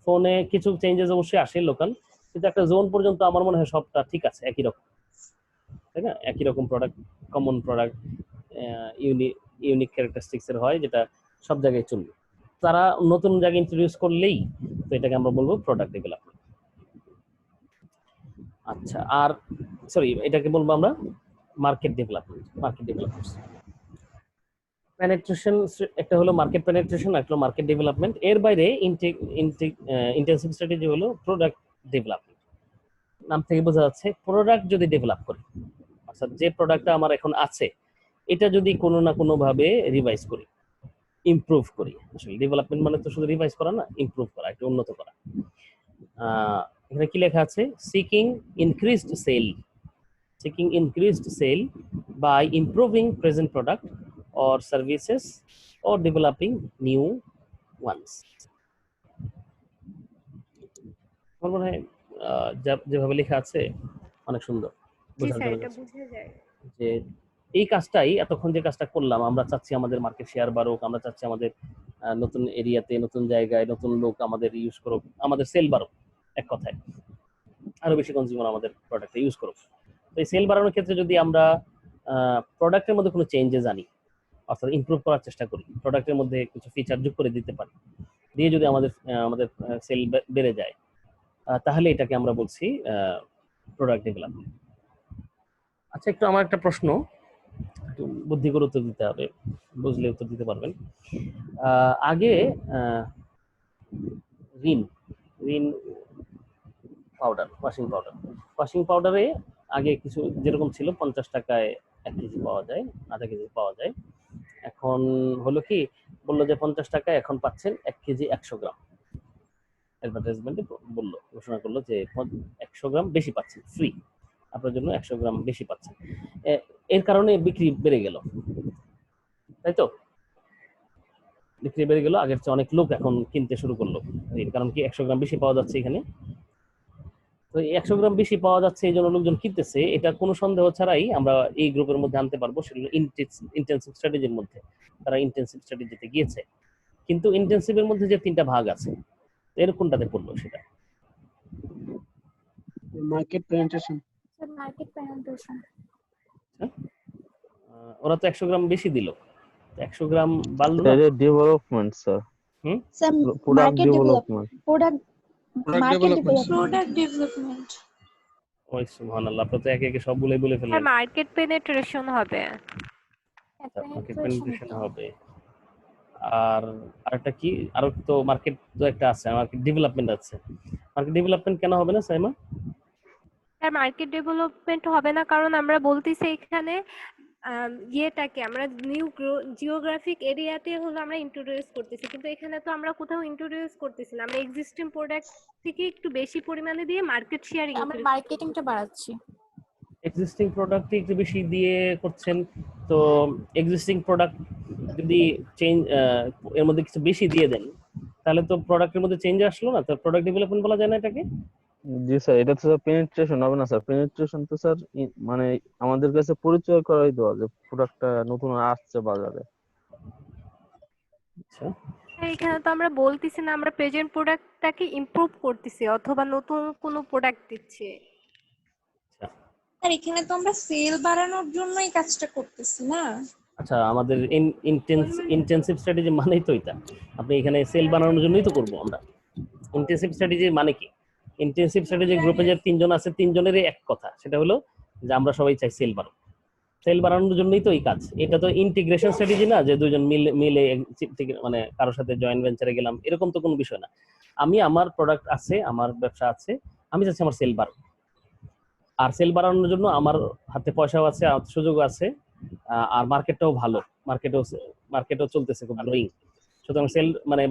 Speaker 1: ফোনে কিছু চেঞ্জেস অবশ্যই আসে লোকাল, কিন্তু একটা জোন পর্যন্ত আমার মনে হয় সবটা ঠিক আছে, একই রকম, তাই না? একই রকম product, common product, unique characteristics এর হয়, যেটা সব জায়গায় চলবে। তারা নতুন জায়গায় ইন্ট্রোডিউস করলেই তো এটাকে আমরা বলবো প্রোডাক্ট ডেভেলপমেন্ট। আচ্ছা, আর সরি, এটাকে বলবো আমরা মার্কেট ডেভেলপমেন্ট। পেনিট্রেশন একটা হলো মার্কেট পেনিট্রেশন, একটা হলো মার্কেট ডেভেলপমেন্ট। এর বাইরে ইন্টেনসিভ স্ট্র্যাটেজি হলো প্রোডাক্ট ডেভেলপমেন্ট। নাম থেকে বোঝা যাচ্ছে প্রোডাক্ট যদি ডেভেলপ করি, অর্থাৎ যে প্রোডাক্টটা আমার এখন আছে এটা যদি কোনো না কোনো ভাবে রিভাইজ করি, ইমপ্রুভ করি। আসলে ডেভেলপমেন্ট মানে তো শুধু রিভাইজ করা না, ইমপ্রুভ করা, একটু উন্নত করা। এখানে কি লেখা আছে? Seeking increased sale by improving present product or services or developing new ones. আমার মনে হয় যেভাবে লেখা আছে অনেক সুন্দর,
Speaker 3: জি স্যার, এটা বুঝে যায়
Speaker 1: যে এই কাজটাই এতক্ষণ যে কাজটা করলাম, আমরা চাচ্ছি আমাদের মার্কেট শেয়ার বাড়ুক, আমরা চাচ্ছি আমাদের নতুন এরিয়াতে, নতুন জায়গায় নতুন লোক আমাদের ইউজ করুক, আমাদের সেল বাড়ুক, এক কথায় আরো বেশি কনজিউমার আমাদের প্রোডাক্টটা ইউজ করুক। তো এই সেল বাড়ানোর ক্ষেত্রে যদি আমরা প্রোডাক্টের মধ্যে কোনো চেঞ্জেস আনি, অর্থাৎ ইমপ্রুভ করার চেষ্টা করি, প্রোডাক্টের মধ্যে কিছু ফিচার যোগ করে দিতে পারি, দিয়ে যদি আমাদের সেল বেড়ে যায়, তাহলে এটাকে আমরা বলছি প্রোডাক্ট ডেভেলপমেন্ট। আচ্ছা, একটু আমার একটা প্রশ্ন, একটু বুদ্ধি করে উত্তর দিতে হবে, বুঝলে উত্তর দিতে পারবেন। আগে রিন পাউডার, ওয়াশিং পাউডারে আগে কিছু যেরকম ছিল 50 টাকায় 1 কেজি পাওয়া যায়, আধা কেজি পাওয়া যায়। এখন হলো কি, বললো যে 50 টাকায় এখন পাচ্ছেন 1 কেজি 100 গ্রাম। অ্যাডভার্টাইজমেন্টে বললো, ঘোষণা করলো যে 100 গ্রাম বেশি পাচ্ছেন, ফ্রি, আপনার জন্য 100 গ্রাম বেশি পাচ্ছেন। এর কারণে বিক্রি বেড়ে গেল, তাই তো? বিক্রি বেড়ে গেল, আগের চেয়ে অনেক লোক এখন কিনতে শুরু করলো, কারণ কি 100 গ্রাম বেশি পাওয়া যাচ্ছে এখানে। তো 100 গ্রাম বেশি পাওয়া যাচ্ছে, এই জন্য লোকজন কিনতেছে, এটা কোনো সন্দেহ ছাড়াই আমরা এই গ্রুপের মধ্যে আনতে পারবো, সেগুলো ইন্টেনসিভ স্ট্র্যাটেজির মধ্যে। তারা ইন্টেনসিভ স্ট্র্যাটেজিতে গিয়েছে, কিন্তু ইন্টেনসিভের মধ্যে যে 3টা ভাগ আছে, এর কোনটাতে পড়লো সেটা?
Speaker 7: Market penetration.
Speaker 2: Market penetration.
Speaker 1: ওরা তো 100 গ্রাম বেশি দিল, 100 গ্রাম বাড়লো না?
Speaker 6: এটা development sir,
Speaker 1: hmm,
Speaker 2: sir
Speaker 6: product
Speaker 2: market
Speaker 6: development.
Speaker 2: Product market
Speaker 5: development.
Speaker 2: Product development.
Speaker 1: ওই সুবহানাল্লাহ, আপনি তো একে একে সবগুলোই বলে
Speaker 3: আর
Speaker 1: ফেললেন।
Speaker 3: মার্কেট পেনিট্রেশন হবে।
Speaker 1: মার্কেট পেনিট্রেশন হবে। আর আরেকটা কি, আরো তো মার্কেট তো একটা আছে, মার্কেট ডেভেলপমেন্ট আছে। মার্কেট ডেভেলপমেন্ট কেন হবে না সাইমা?
Speaker 3: আর মার্কেট ডেভেলপমেন্ট হবে না কারণ আমরা বলতেছি এখানে ইয়েটাকে আমরা নিউ জিওগ্রাফিক এরিয়াতে হলো আমরা ইন্ট্রোডিউস করতেছি, কিন্তু এখানে তো আমরা কোথাও ইন্ট্রোডিউস করতেছি না, আমরা এক্সিস্টিং প্রোডাক্ট থেকে একটু বেশি পরিমাণে দিয়ে মার্কেট শেয়ারিং
Speaker 2: আমরা মার্কেটিংটা বাড়াচ্ছি।
Speaker 1: এক্সিস্টিং প্রোডাক্ট একটু বেশি দিয়ে করছেন, তো এক্সিস্টিং প্রোডাক্ট যদি চেঞ্জ এর মধ্যে কিছু বেশি দিয়ে দেন তাহলে তো প্রোডাক্টের মধ্যে চেঞ্জ আসলো না, তো প্রোডাক্ট ডেভেলপমেন্ট বলা যায় না এটাকে?
Speaker 6: জি স্যার, এটা তো স্যার পেনিট্রেশন হবে না স্যার। পেনিট্রেশন তো স্যার মানে আমাদের কাছে পরিচয় করাই দেওয়া যে প্রোডাক্টটা নতুন আসছে বাজারে।
Speaker 1: আচ্ছা,
Speaker 3: এখানে তো আমরা বলতেছি না আমরা প্রেজেন্ট প্রোডাক্টটাকে ইমপ্রুভ করতেছি অথবা নতুন কোনো প্রোডাক্ট দিচ্ছি।
Speaker 2: আর এখানে তো আমরা সেল বাড়ানোর জন্যই কাজটা করতেছি না।
Speaker 1: আচ্ছা, আমাদের ইন্টেনসিভ স্ট্র্যাটেজি মানেই তো এটা, আপনি এখানে সেল বানানোর জন্যই তো করবো আমরা। ইন্টেনসিভ স্ট্র্যাটেজি মানে কি? ইন্টেনসিভ স্ট্র্যাটেজি গ্রুপে যে 3 জন আছে, 3 জনেরই এক কথা, সেটা হলো যে আমরা সবাই চাই সেল বাড়ানো। সেল বাড়ানোর জন্যই তো এই কাজ। এটা তো ইন্টিগ্রেশন স্ট্র্যাটেজি না যে দুজন মিলে মানে কারোর সাথে জয়েন্ট ভেঞ্চারে গেলাম, এরকম তো কোনো বিষয় না। আমি আমার প্রোডাক্ট আছে, আমার ব্যবসা আছে, আমি চাচ্ছি আমার সেল বাড়ুক। আর সেল বাড়ানোর জন্য আমার হাতে পয়সাও আছে, সুযোগও আছে, আর মার্কেটটাও ভালো, মার্কেটও চলতেছে খুব ভালোই। সুতরাং সেল মানে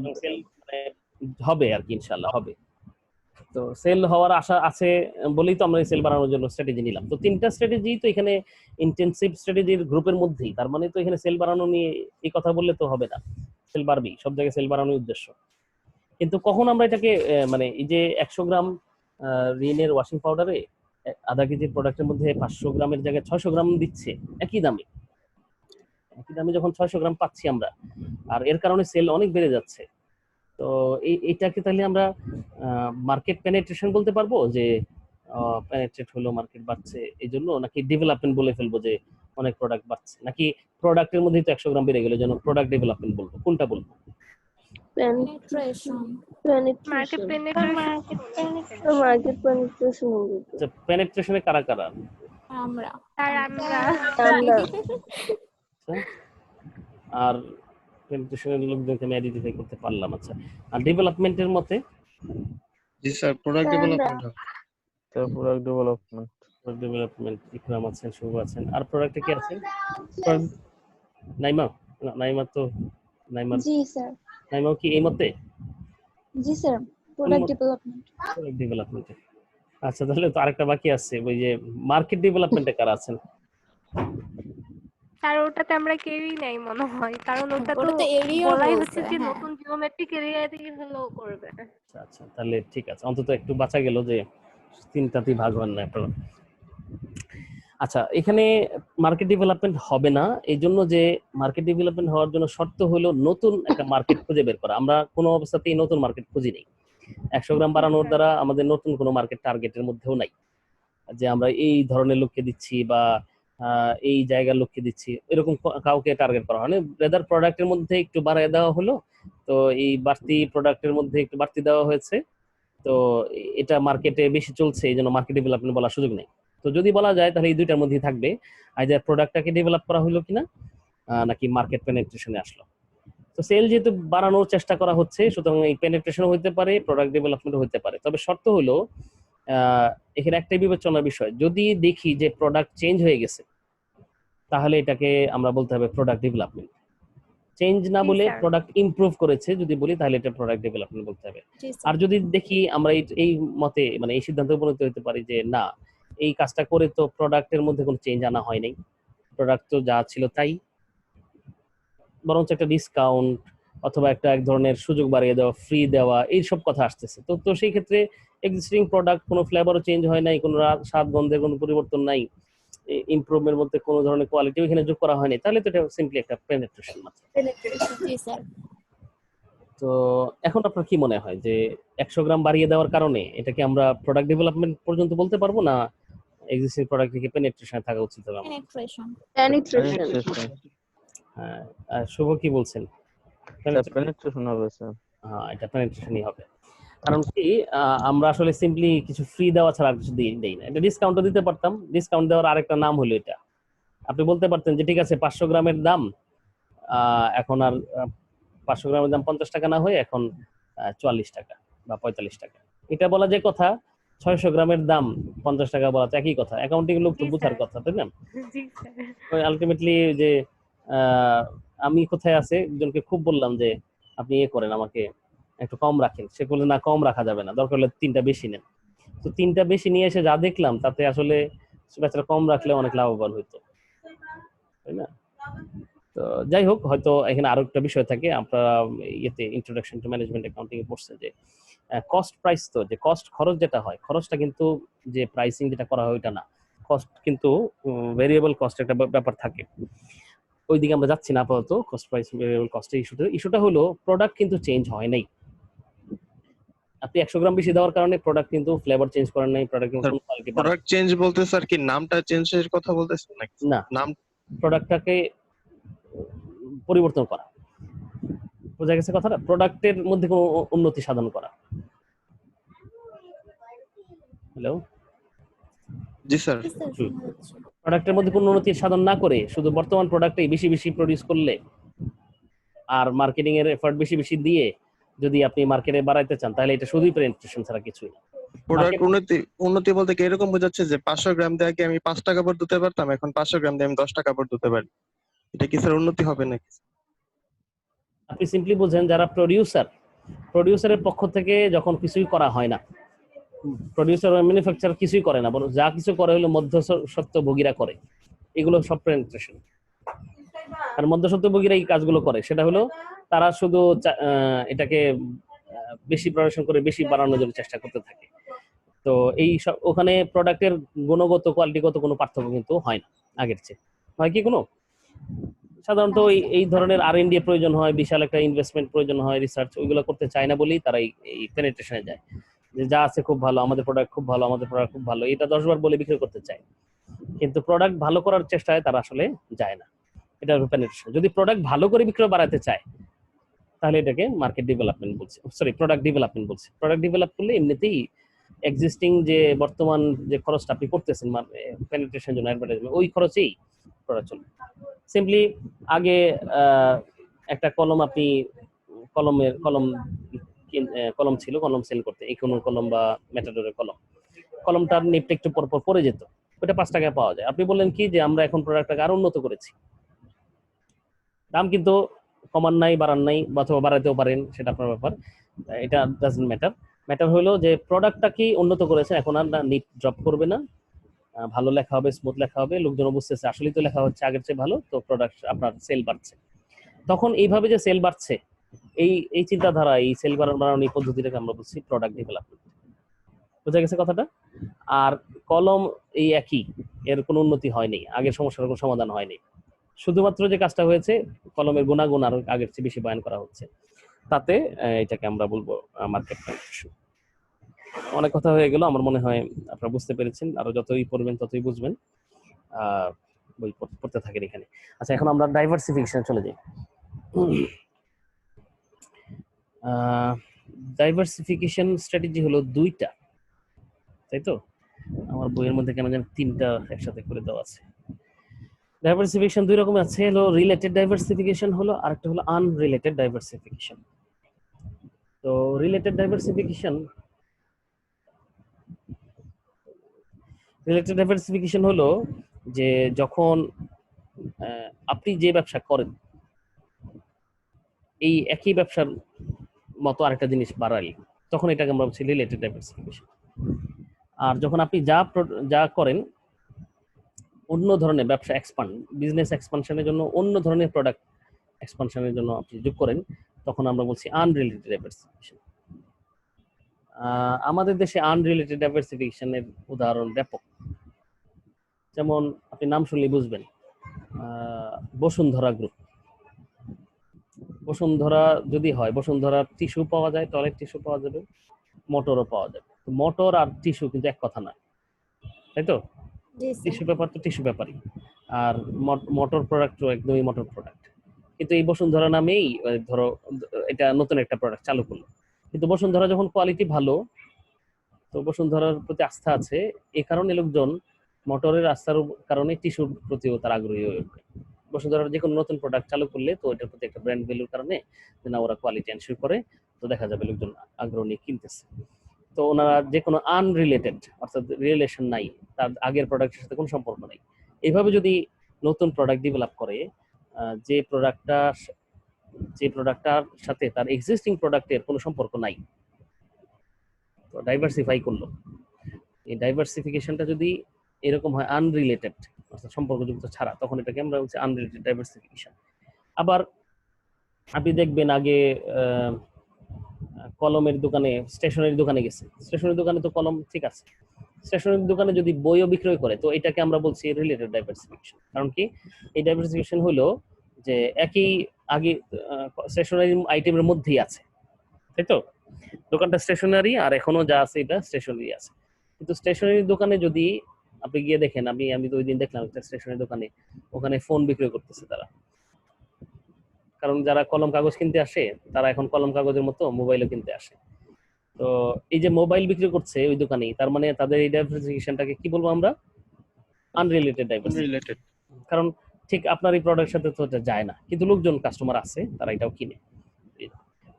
Speaker 1: হবে আর কি, ইনশাআল্লাহ হবে। তো সেল হওয়ার আশা আছে বলেই তো আমরা সেল বাড়ানোর জন্য স্ট্র্যাটেজি নিলাম। তো 3টা স্ট্র্যাটেজি তো এখানে ইন্টেনসিভ স্ট্র্যাটেজির গ্রুপের মধ্যেই, তার মানে তো এখানে সেল বাড়ানো নিয়ে এই কথা বললে তো হবে না। সেল বাড়বেই, সব জায়গায় সেল বাড়ানোর উদ্দেশ্য। কিন্তু কখন আমরা এটাকে মানে এই যে 100 গ্রাম রিনের ওয়াশিং পাউডারে আধা কেজি প্রোডাক্টের মধ্যে 500 গ্রামের জায়গায় 600 গ্রাম দিচ্ছে একই দামে, যখন 600 গ্রাম পাচ্ছি আমরা, আর এর কারণে সেল অনেক বেড়ে যাচ্ছে, তো এইটাকে তাহলে আমরা মার্কেট পেনিট্রেশন বলতে পারবো যে পেনিট্রেট হলো, মার্কেট বাড়ছে এই জন্য, নাকি ডেভেলপমেন্ট বলে ফেলবো যে অনেক প্রোডাক্ট বাড়ছে, নাকি প্রোডাক্টের মধ্যেই তো 100 গ্রাম বেড়ে গেল যেন প্রোডাক্ট ডেভেলপমেন্ট বলবো, কোনটা বলবো?
Speaker 2: পেনিট্রেশন।
Speaker 3: মার্কেট
Speaker 4: পেনিট্রেশন হবে।
Speaker 1: আচ্ছা, পেনিট্রেশনে কারা কারা?
Speaker 2: আমরা
Speaker 1: আর পেনিট্রেশনের লোকদেরকে আমি আইডেন্টিফাই করতে পারলাম। আচ্ছা, আর ডেভেলপমেন্টের মতে?
Speaker 5: জি sir, product development.
Speaker 6: Sir product
Speaker 1: development Ikram আছেন, শুভ আছেন, আর প্রোডাক্টে কি আছেন? নাইমা? নাইমা তো
Speaker 2: জি স্যার।
Speaker 1: নাইমাও কি এই মতে?
Speaker 2: জি স্যার, প্রোডাক্ট ডেভেলপমেন্ট।
Speaker 1: প্রোডাক্ট ডেভেলপমেন্টে। আচ্ছা, তাহলে তো আরেকটা বাকি আছে, ওই যে মার্কেট ডেভেলপমেন্টে কারা আছেন?
Speaker 3: আর ওটাতে আমরা কেউই নাই মনে হয়, কারণ ওটা তো
Speaker 2: ওটাতে এরিয়া
Speaker 3: বলাই
Speaker 2: বলছে,
Speaker 3: হচ্ছে যে
Speaker 2: হ্যাঁ।
Speaker 3: নতুন জিওমেট্রিক এরিয়া থেকে হলো করবে।
Speaker 1: আচ্ছা আচ্ছা, তাহলে ঠিক আছে, অন্তত একটু বাঁচা গেল যে 3টাতেই ভাগ হন না আপনারা। আচ্ছা, এখানে মার্কেট ডেভেলপমেন্ট হবে না, এই জন্য যে মার্কেট ডেভেলপমেন্ট হওয়ার জন্য শর্ত হলো নতুন একটা মার্কেট খুঁজে বের করা। আমরা কোনো অবস্থাতেই নতুন মার্কেট খুঁজি নেই। 100 গ্রাম বাড়ানোর দ্বারা আমাদের নতুন কোনো মার্কেট টার্গেটের মধ্যেও নাই যে আমরা এই ধরনের লোককে দিচ্ছি বা এই জায়গার লোককে দিচ্ছি, এরকম কাউকে টার্গেট করা হয় না। রেদার প্রোডাক্টের মধ্যে একটু বাড়ায় দেওয়া হলো, তো এই বাড়তি প্রোডাক্টের মধ্যে একটু বাড়তি দেওয়া হয়েছে, তো এটা মার্কেটে বেশি চলছে, এই জন্য মার্কেট ডেভেলপমেন্ট বলার সুযোগ নেই। তো যদি বলা যায় তাহলে এই দুইটার মধ্যেই থাকবে, আইদার প্রোডাক্টটাকে ডেভেলপ করা হলো কিনা, নাকি মার্কেট পেনিট্রেশনে আসলো। তো সেল যেহেতু বাড়ানোর চেষ্টা করা হচ্ছে, সুতরাং এই পেনিট্রেশনও হতে পারে, প্রোডাক্ট ডেভেলপমেন্টও হতে পারে। তবে শর্ত হলো এখানে একটাই বিবেচনার বিষয়, যদি দেখি যে প্রোডাক্ট চেঞ্জ হয়ে গেছে তাহলে এটাকে আমরা বলতে হবে প্রোডাক্ট ডেভেলপমেন্ট। চেঞ্জ না বলে প্রোডাক্ট ইমপ্রুভ করেছে যদি বলি তাহলে এটা প্রোডাক্ট ডেভেলপমেন্ট বলতে হবে। আর যদি দেখি আমরা এই মতে মানে এই সিদ্ধান্তে উপনীত হতে পারি যে না, এই কাজটা করে তো প্রোডাক্টের মধ্যে কোনো চেঞ্জ আনা হয় নাই, প্রোডাক্ট তো যা ছিল তাই, বরঞ্চ একটা ডিসকাউন্ট অথবা একটা এক ধরনের সুযোগ বাড়িয়ে দেওয়া, ফ্রি দেওয়া, এইসব কথা আসতেছে। তো সেই ক্ষেত্রে এক্সিস্টিং প্রোডাক্ট কোনো ফ্লেভারও চেঞ্জ হয় নাই, কোনো স্বাদ গন্ধের কোনো পরিবর্তন নাই, ইমপ্রুভমেন্টের মধ্যে কোনো ধরনের কোয়ালিটি এখানে যোগ করা হয়নি, তাহলে তো এটা সিম্পলি একটা পেনিট্রেশন মাত্র।
Speaker 2: পেনিট্রেশন। জি স্যার।
Speaker 1: তো এখন আপনার কি মনে হয় যে 100 গ্রাম বাড়িয়ে দেওয়ার কারণে এটাকে আমরা প্রোডাক্ট ডেভেলপমেন্ট পর্যন্ত বলতে পারবো, না এক্সিস্টিং প্রোডাক্ট থেকে পেনিট্রেশনে থাকা উচিত হবে আমার?
Speaker 2: penetration
Speaker 7: penetration
Speaker 6: penetration
Speaker 1: হ্যাঁ, শুভ কি বলছেন?
Speaker 6: স্যার penetration হবে স্যার।
Speaker 1: হ্যাঁ, এটা পেনিট্রেশনই হবে। কারণ কি আমরা আসলে সিম্পলি কিছু ফ্রি দেওয়া ছাড়া আর কিছু দেই না। এটা ডিসকাউন্টও দিতে পারতাম। ডিসকাউন্ট দেওয়ার আরেকটা নাম হলো এটা। আপনি বলতে পারতেন যে ঠিক আছে 500 গ্রামের দাম এখন আর 500 গ্রামের দাম 50 টাকা না হয়ে এখন 44 টাকা বা 45 টাকা। এটা বলা যায় কথা। 600 গ্রামের দাম 50 টাকা বলা তো একই কথা। অ্যাকাউন্টিং লোক তো
Speaker 3: জি,
Speaker 1: বুঝার
Speaker 3: স্যার।
Speaker 1: কথা, তাই না?
Speaker 3: জি স্যার।
Speaker 1: আলটিমেটলি যে আমি কোথায় আছে একজনকে খুব বললাম যে আপনি করেন, আমাকে একটু কম রাখেন। সে বলল না, কম রাখা যাবে না, দরকার হলে 3টা বেশি নেন। তো 3টা বেশি নিয়ে এসে যা দেখলাম তাতে আসলে বেচারা কম রাখলে অনেক লাভবান হইতো, তাই না? তো যাই হোক, হয়তো এখানে আরো একটা বিষয় থাকে। আপনারা ইয়েতে ইন্ট্রোডাকশন টু ম্যানেজমেন্ট অ্যাকাউন্টিং এ পড়ছেন যে কস্ট প্রাইস, তো যে কস্ট খরচ যেটা হয়, খরচটা কিন্তু যে প্রাইসিং যেটা করা হয় ওইটা না। কস্ট কিন্তু ভেরিয়েবল কস্ট একটা ব্যাপার থাকে। ওইদিকে আমরা যাচ্ছি না আপাতত। কস্ট প্রাইস ভেরিয়েবল কস্টের ইস্যুটা হলো প্রোডাক্ট কিন্তু চেঞ্জ হয় নাই। আপনি 100 গ্রাম বেশি দেওয়ার কারণে প্রোডাক্ট কিন্তু ফ্লেভার চেঞ্জ করেন নাই, প্রোডাক্ট কিন্তু কোয়ালিটি বাড়ে
Speaker 5: প্রোডাক্ট চেঞ্জ বলতে স্যার কি নামটা চেঞ্জের কথা বলতেছেন নাকি?
Speaker 1: না,
Speaker 5: নাম
Speaker 1: প্রোডাক্টটাকে পরিবর্তন করা। বোঝা গেছে কথাটা? প্রোডাক্টের মধ্যে কোনো উন্নতি সাধন করা। হ্যালো,
Speaker 5: জি স্যার।
Speaker 1: প্রোডাক্টের মধ্যে কোনো উন্নতি সাধন না করে শুধু বর্তমান প্রোডাক্টটাই বেশি বেশি প্রডিউস করলে আর মার্কেটিং এর এফর্ট বেশি বেশি দিয়ে যদি আপনি মার্কেটে বাড়াইতে চান, তাহলে এটা শুধুই পেনিট্রেশন ছাড়া কিছুই না।
Speaker 5: প্রোডাক্ট উন্নতি বলতে কি এরকম বোঝাচ্ছে যে 500 গ্রাম দিয়ে আগে আমি 5 টাকা পর দিতে পারতাম, এখন 500 গ্রাম দিয়ে আমি 10 টাকা পর দিতে পারি। এটা কি স্যার উন্নতি হবে নাকি?
Speaker 1: আপনি সিম্পলি বোঝেন যারা প্রডিউসারের পক্ষ থেকে যখন কিছুই করা হয় না, প্রডিউসার বা ম্যানুফ্যাকচারার কিছুই করে না, বরং যা কিছু করে হলো মধ্যস্বত্বভোগীরা করে। এগুলো সব পেনিট্রেশন। আর মধ্যস্বত্বভোগীরা এই কাজগুলো করে, সেটা হলো তারা শুধু এটাকে বেশি প্রোডাকশন করে বেশি বাড়ানোর জন্য চেষ্টা করতে থাকে। তো এই সব ওখানে প্রোডাক্টের গুণগত কোয়ালিটিগত কোনো পার্থক্য কিন্তু হয় না আগের চেয়ে। হয় কি কোনো? সাধারণত এই ধরনের R&D প্রয়োজন হয়, বিশাল একটা ইনভেস্টমেন্ট প্রয়োজন হয়, রিসার্চ, ওইগুলো করতে চায় না বলেই তারা এই পেনিট্রেশনে যায়। যে যা আছে খুব ভালো, আমাদের প্রোডাক্ট খুব ভালো, আমাদের প্রোডাক্ট খুব ভালো, এটা 10 বার বলে বিক্রি করতে চায়, কিন্তু প্রোডাক্ট ভালো করার চেষ্টায় তারা আসলে যায় না। এটা হলো পেনিট্রেশন। যদি প্রোডাক্ট ভালো করে বিক্রয় বাড়াতে চায় তাহলে এটাকে মার্কেট ডেভেলপমেন্ট বলছে, সরি প্রোডাক্ট ডেভেলপমেন্ট বলছে। প্রোডাক্ট ডেভেলপ করলে এমনিতেই এক্সিস্টিং যে বর্তমান যে খরচটা আপনি করতেছেন পেনিট্রেশন জন্য অ্যাডভার্টাইজমেন্ট, ওই খরচেই প্রোডাক্ট চলবে। সিম্পলি আগে একটা কলম, আপনি কলম ছিল, কলম সেল করতে, এই কোনো কলম বা মেটাডোরের কলমটার নিপটা একটু পরপর পড়ে যেত, ওটা 5 টাকায় পাওয়া যায়। আপনি বললেন কি যে আমরা এখন প্রোডাক্টটাকে আরো উন্নত করেছি, দাম কিন্তু কমান নাই, বাড়ান নাই, অথবা বাড়াতেও পারেন, সেটা আপনার ব্যাপার, এটা ডাজন্ট ম্যাটার। ম্যাটার হলো যে প্রোডাক্টটা কি উন্নত করেছে, এখন আর নিট ড্রপ করবে না, ভালো লেখা হবে, স্মুথ লেখা হবে, লোকজন বুঝতেছে আসলেই তো লেখা হচ্ছে আগের চেয়ে ভালো, তো প্রোডাক্ট আপনার সেল বাড়ছে। তখন এইভাবে যে সেল বাড়ছে, এই চিন্তাধারা, এই সেল বাড়ানোর এই পদ্ধতিটাকে আমরা বলছি প্রোডাক্ট ডেভেলপমেন্ট। বুঝা গেছে কথাটা? আর কলম এই একই, এর কোনো উন্নতি হয়নি, আগের সমস্যার কোনো সমাধান হয়নি। শুধুমাত্র যে কাজটা হয়েছে, কলমের গুণাগুণ আরো আগের চেয়ে বেশি বয়ান করা হচ্ছে, তাতে এটাকে আমরা বলবো মার্কেট পেনিট্রেশন। অনেক কথা হয়ে গেল, আমার মনে হয় আপনারা বুঝতে পেরেছেন। আরো যতই পড়বেন ততই বুঝবেন। বই পড়তে থাকেন এখানে। আচ্ছা, এখন আমরা ডাইভার্সিফিকেশন চলে যাই। ডাইভার্সিফিকেশন স্ট্র্যাটেজি হলো 2টা, তাই তো? আমার বইয়ের মধ্যে কেন যেন 3টা একসাথে করে দেওয়া আছে। ডাইভার্সিফিকেশন 2 রকমের আছে, হলো রিলেটেড ডাইভার্সিফিকেশন হলো, আরেকটা হলো আনরিলেটেড ডাইভার্সিফিকেশন। তো রিলেটেড ডাইভার্সিফিকেশন হলো যে যখন আপনি যে ব্যবসা করেন এই একই ব্যবসার মতো আরেকটা জিনিস বাড়াই, তখন এটাকে আমরা বলছি রিলেটেড ডাইভার্সিফিকেশন। আর যখন আপনি যা করেন অন্য ধরনের ব্যবসা বিজনেস এক্সপানশনের জন্য, অন্য ধরনের প্রোডাক্ট এক্সপানশনের জন্য আপনি যোগ করেন, তখন আমরা বলছি আনরিলেটেড ডাইভার্সিফিকেশন। আমাদের দেশে আনরিলেটেড ডাইভার্সিফিকেশনের উদাহরণ ব্যাপক। যেমন আপনি নাম শুনলে বুঝবেন, বসুন্ধরা গ্রুপ, বসুন্ধরা যদি হয়, বসুন্ধরার টিস্যু পাওয়া যায়, টয়লেট টিস্যু পাওয়া যাবে, মোটরও পাওয়া যাবে। মোটর আর টিস্যু কিন্তু এক কথা না, তাই তো?
Speaker 3: জি স্যার।
Speaker 1: টিস্যু পেপার তো টিস্যু পেপারই, আর মোটর প্রোডাক্টও একদমই মোটর প্রোডাক্ট। কিন্তু এই বসুন্ধরা নামেই ধরো এটা নতুন একটা প্রোডাক্ট চালু করলো, কিন্তু বসুন্ধরা যখন কোয়ালিটি ভালো, তো বসুন্ধরার প্রতি আস্থা আছে, এই কারণে লোকজন মোটরের আস্থার কারণে টিস্যুর প্রতিও তার আগ্রহী হয়ে উঠবে। বসুন্ধরার যে কোনো নতুন প্রোডাক্ট চালু করলে তো এটার প্রতি একটা ব্র্যান্ড ভ্যালুর কারণে যে না ওরা কোয়ালিটি এনশিওর করে, তো দেখা যাবে লোকজন আগ্রহ নিয়ে কিনতেছে। তো ওনারা যে কোনো আনরিলেটেড, অর্থাৎ রিলেশন নাই, তার আগের প্রোডাক্টের সাথে কোনো সম্পর্ক নাই, এইভাবে যদি নতুন প্রোডাক্ট ডেভেলপ করে, যে প্রোডাক্টটার সাথে তার এক্সিস্টিং প্রোডাক্টের কোনো সম্পর্ক নাই, তো ডাইভার্সিফাই করলো। এই ডাইভার্সিফিকেশনটা যদি এরকম হয় আনরিলেটেড, অর্থাৎ সম্পর্কযুক্ত ছাড়া, তখন এটাকে আমরা বলছি আনরিলেটেড ডাইভার্সিফিকেশন। আবার আপনি দেখবেন আগে কলমের দোকানে, স্টেশনারি দোকানে গেছে, স্টেশনারি দোকানে তো কলম ঠিক আছে, স্টেশনারি দোকানে যদি বইও বিক্রয় করে, তো এটাকে আমরা বলছি রিলেটেড ডাইভার্সিফিকেশন। কারণ কি, এই ডাইভার্সিফিকেশন হলো যে একই আগে স্টেশনারি আইটেমের মধ্যেই আছে, তাই তো? দোকানটা স্টেশনারি আর এখনো যা আছে এটা স্টেশনারি আছে। কিন্তু স্টেশনারি দোকানে যদি আপনি গিয়ে দেখেন, আমি তো ওই দিন দেখলাম একটা স্টেশনারি দোকানে, ওখানে ফোন বিক্রয় করতেছে তারা, কারণ যারা কলম কাগজ কিনতে আসে তারা এখন কলম কাগজের মতো মোবাইলও কিনতে আসে। তো এই যে মোবাইল বিক্রি করছে ওই দোকানেই, তার মানে তাদের এই ডাইভার্সিফিকেশনটাকে কি বলবো আমরা, আনরিলেটেড ডাইভার্সিফিকেশন।
Speaker 5: রিলেটেড।
Speaker 1: কারণ ঠিক আপনার এই প্রোডাক্টের সাথে তো এটা যায় না, কিন্তু লোকজন কাস্টমার আছে, তারা এটাও কিনে।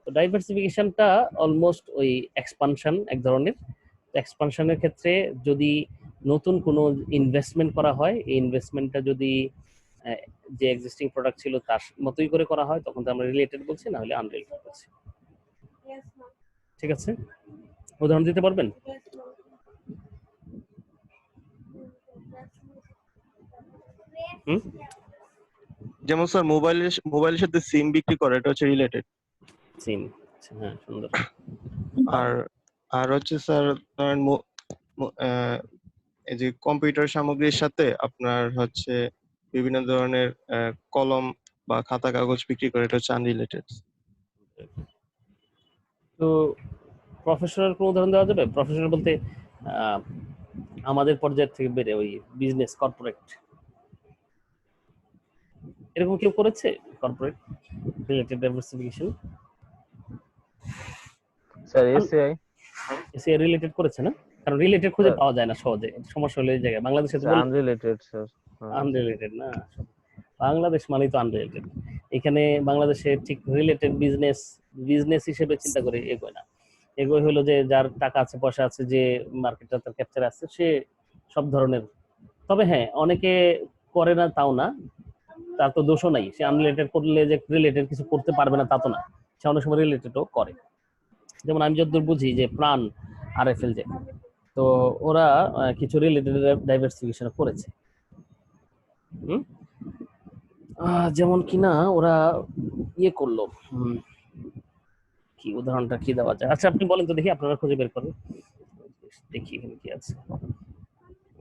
Speaker 1: তো ডাইভার্সিফিকেশনটা অলমোস্ট ওই এক্সপানশন এক ধরনের। এক্সপানশনের ক্ষেত্রে যদি নতুন কোনো ইনভেস্টমেন্ট করা হয়, এই ইনভেস্টমেন্টটা যদি যে এক্সিস্টিং প্রোডাক্ট ছিল তার মতোই করে করা হয়, তখন তো আমরা রিলেটেড বলছি, না হলে আনরিলেটেড বলছি। ঠিক আছে, উদাহরণ দিতে পারবেন? হুম,
Speaker 5: যেমন স্যার মোবাইলের সাথে সিম বিক্রি করে, এটা হচ্ছে রিলেটেড।
Speaker 1: সিম, হ্যাঁ সুন্দর।
Speaker 5: আর আর হচ্ছে স্যার ধরেন এই যে কম্পিউটার সামগ্রীর সাথে আপনার হচ্ছে বিভিন্ন ধরনের কলম বা খাতা কাগজ বিক্রি করে, এটা হচ্ছে আনরিলেটেড।
Speaker 1: তো প্রফেশনাল কোনো উদাহরণ দেওয়া যাবে? প্রফেশনাল বলতে আমাদের পর্যায় থেকে বেড়ে ওই বিজনেস কর্পোরেট, এরকম কেউ করেছে corporate related diversification?
Speaker 6: Sir ACI
Speaker 1: এসে রিলেটেড করেছে না? কারণ রিলেটেড খুঁজে পাওয়া যায় না সহজে, সমস্যা হলো এই জায়গায়। বাংলাদেশে তো
Speaker 6: আনরিলেটেড স্যার।
Speaker 1: আনরিলেটেড না, বাংলাদেশ মানেই তো আনরিলেটেড। এখানে বাংলাদেশে ঠিক রিলেটেড বিজনেস হিসেবে চিন্তা করে এগোয় না। এগোয় হলো যে যার টাকা আছে, পয়সা আছে, যে মার্কেটটা তার ক্যাপচার আছে, সে সব ধরনের। তবে হ্যাঁ, অনেকে করে না তাও না, তার তো দোষও নাই। সে আনরিলেটেড করলে যে রিলেটেড কিছু করতে পারবে না তা তো না, সে অনেক সময় রিলেটেডও করে। যেমন আমি যতদূর বুঝি যে প্রাণ আরএফএল, যে তো ওরা কিছু রিলেটেড ডাইভার্সিফিকেশন করেছে। যেমন কিনা ওরা ইয়ে করলো, কি উদাহরণটা কি দেওয়া যায়? আচ্ছা আপনি বলেন তো দেখি, আপনারা খুঁজে বের করেন, দেখি এখানে কি আছে।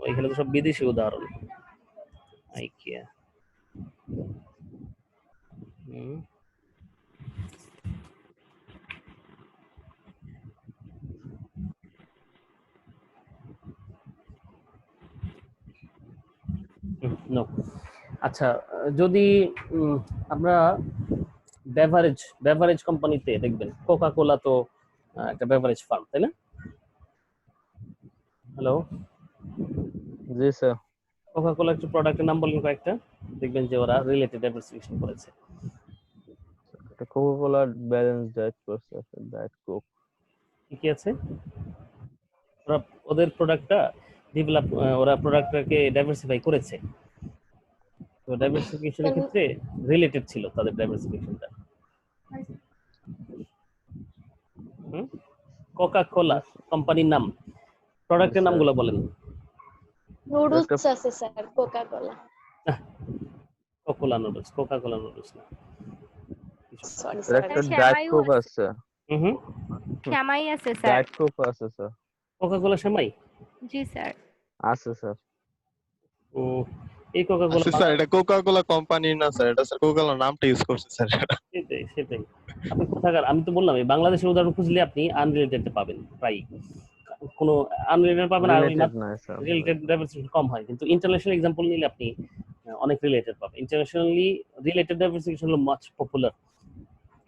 Speaker 1: এখানে তো সব বিদেশি উদাহরণ। IKEA, no. আচ্ছা, যদি আমরা বেভারেজ কোম্পানিতে দেখবেন, কোকা কোলা তো একটা বেভারেজ ফার্ম, তাই না? হ্যালো,
Speaker 6: জি স্যার।
Speaker 1: কোকা কোলা একটা প্রোডাক্টের নাম বলেন কয়েকটা, দেখবেন যে ওরা রিলেটেড ডাইভার্সিফিকেশন করেছে।
Speaker 6: এটা কোকা কোলা ব্যালেন্স ডায়েট করছে, ডায়েট কোক।
Speaker 1: কি আছে? ওরা ওদের প্রোডাক্টটা ডেভেলপ, ওরা প্রোডাক্টটাকে ডাইভার্সিফাই করেছে। তো ডাইভার্সিফিকেশনের ক্ষেত্রে রিলেটেড ছিল তাদের ডাইভার্সিফিকেশনটা। কোকা কোলা কোম্পানির নাম, প্রোডাক্টের নামগুলো বলেন।
Speaker 4: নুডলস আছে sir, Coca Cola.
Speaker 1: Coca Cola noodles না,
Speaker 4: সরি
Speaker 6: স্যার
Speaker 4: স্যার।
Speaker 6: একটা ডায়েট কোক আছে।
Speaker 3: শ্যামাই আছে স্যার।
Speaker 6: ডায়েট কোক আছে স্যার।
Speaker 1: কোকা কোলা সেমাই
Speaker 3: জি স্যার।
Speaker 6: আছে স্যার।
Speaker 1: ও, এই কোকা
Speaker 5: আচ্ছা
Speaker 1: কোলা
Speaker 5: স্যার, এটা কোকা কোলা কোম্পানি না স্যার, এটা স্যার কোকা কোলা নামটা ইউজ করছে স্যার।
Speaker 1: সেটাই সেটাই। আপনি কোথাকার, আমি তো বললাম এই বাংলাদেশের উদাহরণ খুঁজলে আপনি আনরিলেটেড পাবেন প্রায়, কোনো আনরিলেটেড পাবেন আর ওই
Speaker 6: রিলেটেড না স্যার।
Speaker 1: রিলেটেড ডাইভার্সিফিকেশন কম হয়, কিন্তু ইন্টারন্যাশনাল এক্সাম্পল নিলে আপনি অনেক রিলেটেড পাবেন। ইন্টারন্যাশনালি রিলেটেড ডাইভার্সিফিকেশন হলো মাচ পপুলার,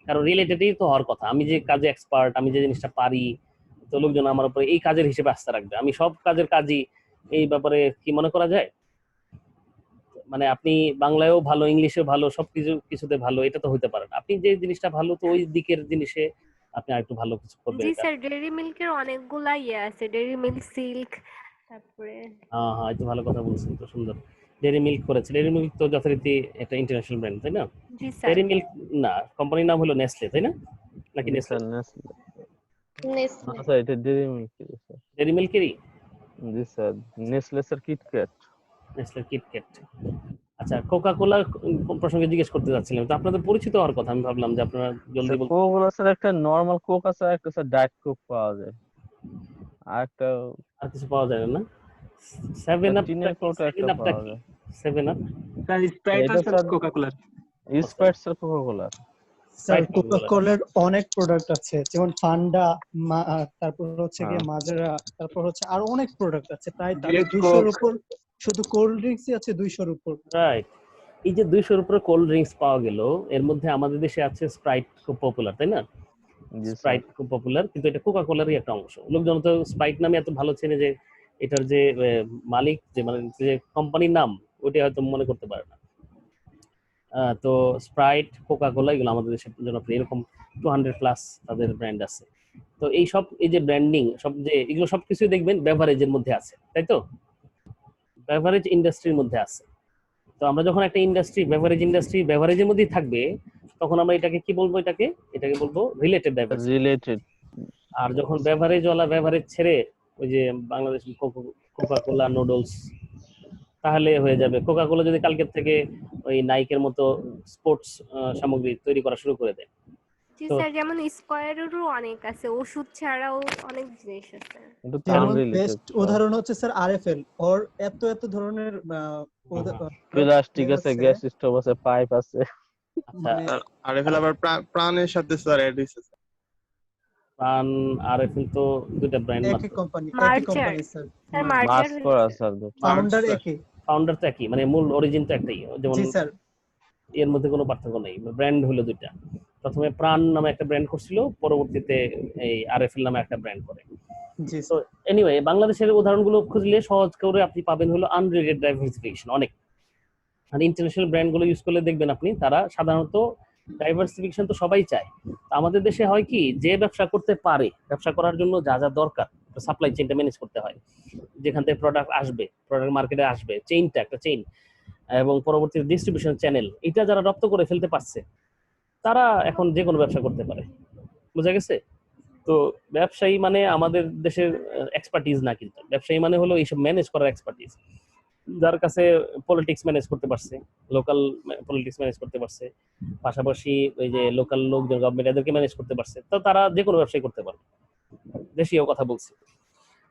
Speaker 1: কারণ রিলেটেডই তো হওয়ার কথা। আমি যে কাজে এক্সপার্ট, আমি যে জিনিসটা পারি, তো লোকজন আমার উপরে এই কাজের হিসেবে আস্থা রাখবে। আমি সব কাজের কাজই এই ব্যাপারে কি মনে করা যায়, মানে আপনি বাংলায়ও ভালো, ইংলিশেও ভালো, সবকিছু কিছুতে ভালো, এটা তো হতে পারে না। আপনি যে জিনিসটা ভালো, তো ওই দিকের জিনিসে আপনি আরেকটু ভালো কিছু করবেন।
Speaker 3: জি
Speaker 1: এটা
Speaker 3: স্যার, ডেইরি মিল্কের অনেকগুলা ইয়ে আছে, ডেইরি মিল্ক, সিল্ক, তারপরে
Speaker 1: হ্যাঁ হ্যাঁ, এই তো ভালো কথা বলছেন, তো সুন্দর। ডেইরি মিল্ক করেছে, ডেইরি মিল্ক তো যথারীতি একটা ইন্টারন্যাশনাল ব্র্যান্ড, তাই না?
Speaker 3: জি স্যার।
Speaker 1: ডেইরি মিল্ক না, কোম্পানির নাম হলো নেসলে, তাই না? নাকি
Speaker 6: জি
Speaker 1: নেসলে?
Speaker 6: Sir, Nestle.
Speaker 4: নেসলে।
Speaker 6: না স্যার, এটা ডেইরি মিল্ক স্যার।
Speaker 1: ডেইরি মিল্কেরই?
Speaker 6: জি sir, Nestle sir KitKat.
Speaker 1: Nestle KitKat. আচ্ছা, কোকা কোলা প্রসঙ্গে জিজ্ঞেস করতে যাচ্ছিলাম, তো আপনাদের পরিচিত হওয়ার কথা, আমি ভাবলাম যে আপনারা জলদি
Speaker 6: স্যার
Speaker 1: বলতে।
Speaker 6: কোকা কোলা স্যার একটা নরমাল কোক আছে, আর একটা স্যার ডায়েট কোক পাওয়া যায়, আর একটা
Speaker 1: আর কিছু পাওয়া যায় না? সেভেন আপ,
Speaker 6: টিনের কোটা একটা
Speaker 1: সেভেন আপটা
Speaker 6: পাওয়া
Speaker 1: কি?
Speaker 6: যায়।
Speaker 1: সেভেন আপ
Speaker 7: স্যার স্প্রাইট
Speaker 6: এটা
Speaker 7: আছে
Speaker 6: স্যার
Speaker 7: কোকা কোলার।
Speaker 6: Sprite sir Coca Cola.
Speaker 8: Sir
Speaker 1: Sprite
Speaker 8: Coca
Speaker 1: Coca-Cola।
Speaker 8: কোলার অনেক প্রোডাক্ট আছে, যেমন ফান্ডা, তারপর হচ্ছে গিয়ে
Speaker 6: হ্যাঁ।
Speaker 8: মাজেরা, তারপর হচ্ছে আরো অনেক প্রোডাক্ট আছে, প্রায় তাদের
Speaker 7: Great
Speaker 8: 200-র
Speaker 7: Coke।
Speaker 8: উপর। শুধু কোল্ড ড্রিঙ্কসই আছে 200-র উপর।
Speaker 1: রাইট। এই যে 200-র উপরে কোল্ড ড্রিঙ্কস পাওয়া গেল, এর মধ্যে আমাদের দেশে আছে স্প্রাইট, খুব পপুলার, তাই না?
Speaker 6: জি স্যার।
Speaker 1: স্প্রাইট খুব পপুলার, কিন্তু এটা কোকা কোলারই একটা অংশ। লোকজন তো স্প্রাইট নামে এত ভালো চেনে যে এটার যে মালিক, যে মানে যে কোম্পানির নাম, ওইটা হয়তো মনে করতে পারে না। তো স্প্রাইট, কোকা কোলা এগুলো আমাদের দেশে জনপ্রিয়, এরকম 200 প্লাস তাদের ব্র্যান্ড আছে। তো এই সব, এই যে ব্র্যান্ডিং সব, যে এগুলো সবকিছু দেখবেন বেভারেজের মধ্যে আছে, তাই তো? বেভারেজ ইন্ডাস্ট্রির মধ্যে আছে। তো আমরা যখন একটা ইন্ডাস্ট্রি, বেভারেজ ইন্ডাস্ট্রি বেভারেজের মধ্যেই থাকবে, তখন আমরা এটাকে কি বলবো? এটাকে বলবো রিলেটেড ডাইভার্সিটি।
Speaker 6: রিলেটেড।
Speaker 1: আর যখন বেভারেজ ওয়ালা বেভারেজ ছেড়ে ওই যে বাংলাদেশ কোকা কোলা নুডলস, তাহলে হয়ে যাবে কোকা কোলা যদি কালকের থেকে ওই নাইকের মতো স্পোর্টস সামগ্রী তৈরি করা শুরু করে দেয়।
Speaker 3: জি
Speaker 1: তো
Speaker 3: স্যার, যেমন স্কয়ারেরও অনেক আছে, ওষুধ ছাড়াও অনেক জিনিস আছে।
Speaker 6: এটা তো
Speaker 8: যেমন
Speaker 6: আনরিলেটেড।
Speaker 8: বেস্ট উদাহরণ হচ্ছে স্যার আরএফএল, ওর এত এত ধরনের
Speaker 6: প্লাস্টিক
Speaker 8: ইয়ে
Speaker 6: আছে, গ্যাস স্টোভ আছে, পাইপ আছে।
Speaker 8: মানে
Speaker 5: আর এফএল আবার প্রাণের সাথে স্যার অ্যাড হইছে স্যার।
Speaker 1: প্রাণ আর এফএল তো দুটো ব্র্যান্ড
Speaker 8: একই
Speaker 1: মাত্র।
Speaker 8: কোম্পানি, একই
Speaker 3: মার্জার,
Speaker 8: কোম্পানি স্যার।
Speaker 3: স্যার
Speaker 6: মার্চ
Speaker 3: মার্জার
Speaker 6: করা স্যার দুটো।
Speaker 8: Founder
Speaker 5: sir.
Speaker 8: একই।
Speaker 1: ফাউন্ডার তো একই, মানে মূল অরিজিন তো একটাই, যেমন
Speaker 8: জি স্যার।
Speaker 1: এর মধ্যে কোনো পার্থক্য নেই, ব্র্যান্ড হলো দুইটা। প্রথমে প্রাণ নামে একটা ব্র্যান্ড করছিল, পরবর্তীতে এই আরএফএল নামে একটা ব্র্যান্ড করে।
Speaker 8: জি
Speaker 1: তো
Speaker 8: স্যার।
Speaker 1: এনিওয়ে, বাংলাদেশের উদাহরণগুলো খুঁজলে সহজ করে আপনি পাবেন হলো আনরিলেটেড ডাইভার্সিফিকেশন অনেক। আর ইন্টারন্যাশনাল ব্র্যান্ডগুলো ইউজ করলে দেখবেন আপনি, তারা সাধারণত ডাইভার্সিফিকেশন তো সবাই চায়। তো আমাদের দেশে হয় কি, যে ব্যবসা করতে পারে, ব্যবসা করার জন্য যা যা দরকার, সাপ্লাই চেইনটা ম্যানেজ করতে হয়, যেখান থেকে প্রোডাক্ট আসবে, প্রোডাক্ট মার্কেটে আসবে, চেইনটা একটা চেইন, এবং পরবর্তী ডিস্ট্রিবিউশন চ্যানেল, এটা যারা রপ্ত করে ফেলতে পারছে, তারা এখন যে কোনো ব্যবসা করতে পারে। বুঝা গেছে? তো ব্যবসায়ী মানে আমাদের দেশের এক্সপার্টিজ না, কিন্তু ব্যবসায়ী মানে হলো এইসব ম্যানেজ করার এক্সপার্টিজ, যার কাছে পলিটিক্স ম্যানেজ করতে পারছে, লোকাল পলিটিক্স ম্যানেজ করতে পারছে, পাশাপাশি ওই যে লোকাল লোকজন, গভর্নমেন্ট, এদেরকে ম্যানেজ করতে পারছে, তো তারা যে কোনো ব্যবসায়ী করতে পারবে। দেশীয় কথা বলছি।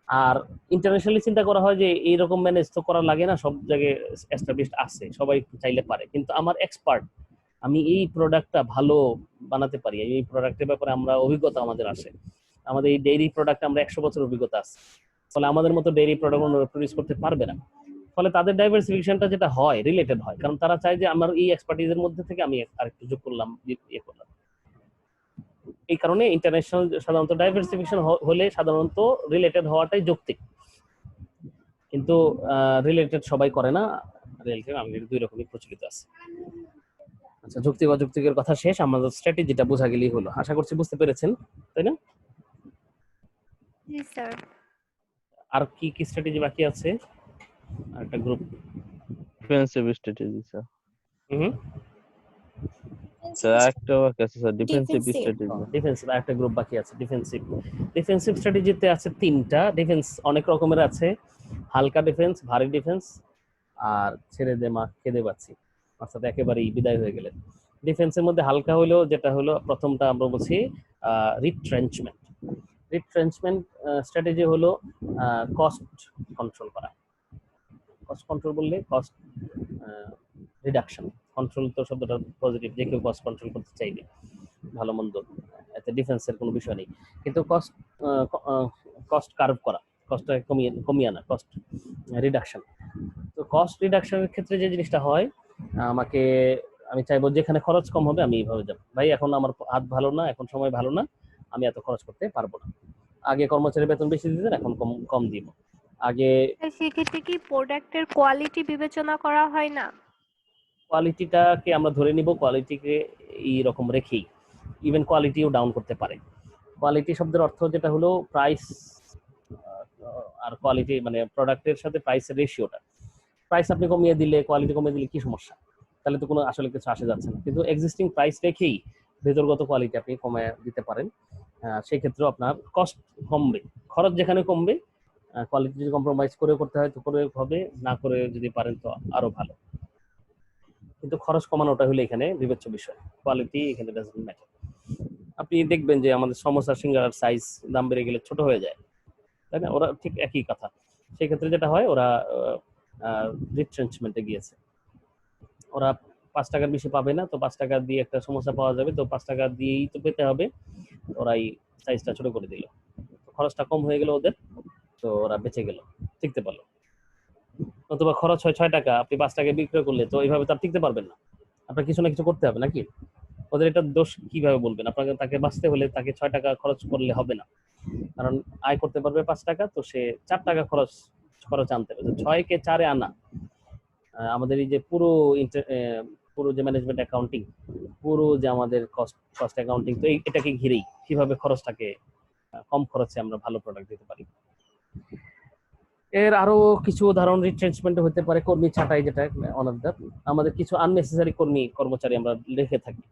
Speaker 1: আর ইন্টারন্যাশনালি চিন্তা করা হয় যে এইরকম ম্যানেজ তো করা লাগে না, সব জায়গায় এস্টাবলিশড আছে, সবাই চাইলে পারে, কিন্তু আমার এক্সপার্ট, আমি এই প্রোডাক্টটা ভালো বানাতে পারি, এই প্রোডাক্টের ব্যাপারে আমরা অভিজ্ঞতা আমাদের আসে, আমাদের এই ডেইরি প্রোডাক্ট আমরা 100 বছর অভিজ্ঞতা আছে, ফলে আমাদের মতো ডেইরি প্রোডাক্ট প্রডিউস করতে পারবে না। ফলে তাদের ডাইভার্সিফিকেশনটা যেটা হয়, রিলেটেড হয়, কারণ তারা চায় যে আমার এই এক্সপার্টিজের মধ্যে থেকে আমি আরেকটু যোগ করলাম, ইয়ে করলাম। এই কারণে ইন্টারন্যাশনাল সাধারণত ডাইভার্সিফিকেশন হলে সাধারণত রিলেটেড হওয়াটাই যৌক্তিক, কিন্তু রিলেটেড সবাই করে না। রিলেটেড আমাদের দুই রকমই প্রচলিত আছে। আচ্ছা, যৌক্তিক অযৌক্তিকের কথা শেষ, আমাদের স্ট্র্যাটেজিটা বোঝা গেলেই হলো। আশা করছি বুঝতে পেরেছেন, তাই না?
Speaker 3: জি স্যার।
Speaker 1: আর কি কি স্ট্র্যাটেজি বাকি আছে? একটা group
Speaker 6: defensive strategy sir.
Speaker 1: Hmm,
Speaker 6: sir একটা বাকি আছে স্যার, ডিফেন্সিভ স্ট্র্যাটেজি।
Speaker 1: ডিফেন্সিভ একটা গ্রুপ বাকি আছে, ডিফেন্সিভ। ডিফেন্সিভ স্ট্র্যাটেজিতে আছে তিনটা। ডিফেন্স অনেক রকমের আছে, হালকা ডিফেন্স, ভারী ডিফেন্স, আর ছেড়ে দে মা খেদে পাচ্ছি, অর্থাৎ একেবারেই বিদায় হয়ে গেলেন। ডিফেন্সের মধ্যে হালকা হলো যেটা হলো, প্রথমটা আমরা বলছি রিট্রেঞ্চমেন্ট। রিট্রেঞ্চমেন্ট স্ট্র্যাটেজি হলো কস্ট কন্ট্রোল করা। কস্ট কন্ট্রোল বললে কস্ট রিডাকশন। কন্ট্রোল তো শব্দটা পজিটিভ, যে কেউ কস্ট কন্ট্রোল করতে চাইবে, ভালো মন্দ, এতে ডিফেন্সের কোনো বিষয় নেই। কিন্তু কস্ট কার্ভ করা, কস্টটাকে কমিয়ে আনা, কস্ট রিডাকশন। তো কস্ট রিডাকশনের ক্ষেত্রে যে জিনিসটা হয়, আমাকে আমি চাইবো যেখানে খরচ কম হবে আমি এইভাবে যাব, ভাই এখন আমার হাত ভালো না, এখন সময় ভালো না, আমি এত খরচ করতে পারবো না। আগে কর্মচারী বেতন বেশি দিতেন, এখন কম কম দিব। আগে
Speaker 3: সেক্ষেত্রে কি প্রোডাক্টের কোয়ালিটি বিবেচনা করা হয় না?
Speaker 1: কোয়ালিটিটাকে আমরা ধরে নিব, কোয়ালিটিকে এইরকম রেখেই ইভেন কোয়ালিটিও ডাউন করতে পারে। কোয়ালিটি শব্দের অর্থ যেটা হলো প্রাইস আর কোয়ালিটি, মানে প্রোডাক্টের সাথে প্রাইসের রেশিওটা। প্রাইস আপনি কমিয়ে দিলে, কোয়ালিটি কমিয়ে দিলে কি সমস্যা? তাহলে তো কোনো আসলে কিছু আসে যাচ্ছে না। কিন্তু এক্সিস্টিং প্রাইস রেখেই ভেতরগত কোয়ালিটি আপনি কমায় দিতে পারেন, সেই ক্ষেত্রে আপনার কস্ট কমবে। খরচ যেখানে কমবে, কোয়ালিটি যদি কম্প্রোমাইজ করে করতে হয় তো করে হবে, না করে যদি পারেন তো আরো ভালো। কিন্তু খরচ কমানোটা হলো এখানে বিবেচ্য বিষয়, কোয়ালিটি এখানে ডাজন্ট ম্যাটার। আপনি দেখবেন যে আমাদের সমোসা সিঙ্গারার সাইজ দাম বেড়ে গেলে ছোট হয়ে যায়, তাই না? ওরা ঠিক একই কথা। সেই ক্ষেত্রে যেটা হয়, ওরা রিট্রেঞ্চমেন্টে গিয়েছে, ওরা 5 টাকার বেশি পাবে না, তো 5 টাকা দিয়ে একটা সমোসা পাওয়া যাবে, তো 5 টাকা দিয়েই তো পেতে হবে, ওরাই সাইজটা ছোট করে দিল, খরচটা কম হয়ে গেল ওদের, তো ওরা বেঁচে গেল, টিকতে পারলো। অথবা খরচ হয় 6 টাকা, আপনি 5 টাকায় বিক্রয় করলে তো এইভাবে তো আর টিকতে পারবেন না, আপনার কিছু না কিছু করতে হবে নাকি? ওদের এটা দোষ কিভাবে বলবেন? আপনাকে তাকে বাঁচতে হলে তাকে 6 টাকা খরচ করলে হবে না, কারণ আয় করতে পারবে 5 টাকা, তো সে 4 টাকা খরচ আনতে হবে। 6 কে 4 আনা, আমাদের এই যে পুরো যে ম্যানেজমেন্ট অ্যাকাউন্টিং, পুরো যে আমাদের কস্ট অ্যাকাউন্টিং, তো এটাকে ঘিরেই কিভাবে খরচটাকে কম খরচে আমরা ভালো প্রোডাক্ট দিতে পারি। এর আরো কিছু উদাহরণ রিট্রেঞ্চমেন্ট হতে পারে, কর্মী ছাঁটাই, যেটা অন অফ দ্য, আমাদের কিছু আননেসেসারি কর্মচারী আমরা রেখে থাকি,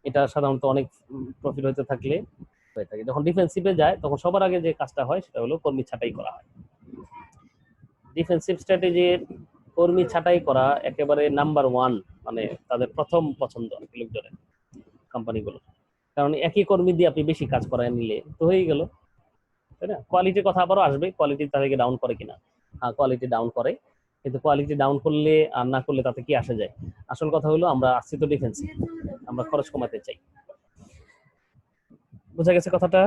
Speaker 1: এটা সাধারণত অনেক প্রফিট হতে থাকলে হয়ে থাকে। যখন ডিফেন্সিভে যায় তখন সবার আগে যে কাজটা হয় সেটা হলো কর্মী ছাঁটাই করা হয়। ডিফেন্সিভ স্ট্র্যাটেজির কর্মী ছাঁটাই করা একেবারে নাম্বার 1, মানে তাদের প্রথম পছন্দ লোকজনের, কোম্পানিগুলো। কারণ একই কর্মী দিয়ে আপনি বেশি কাজ করায় নিলে তো হয়ে গেল, তাই না? কোয়ালিটির কথা আবারও আসবে, কোয়ালিটি তাদেরকে ডাউন করে কিনা। হ্যাঁ, কোয়ালিটি ডাউন করে, কিন্তু কোয়ালিটি ডাউন করলে আর না করলে তাতে কি আসে যায়? আসল কথা হলো আমরা আসছি তো ডিফেন্সিভ, আমরা খরচ কমাতে চাই। বোঝা গেছে কথাটা?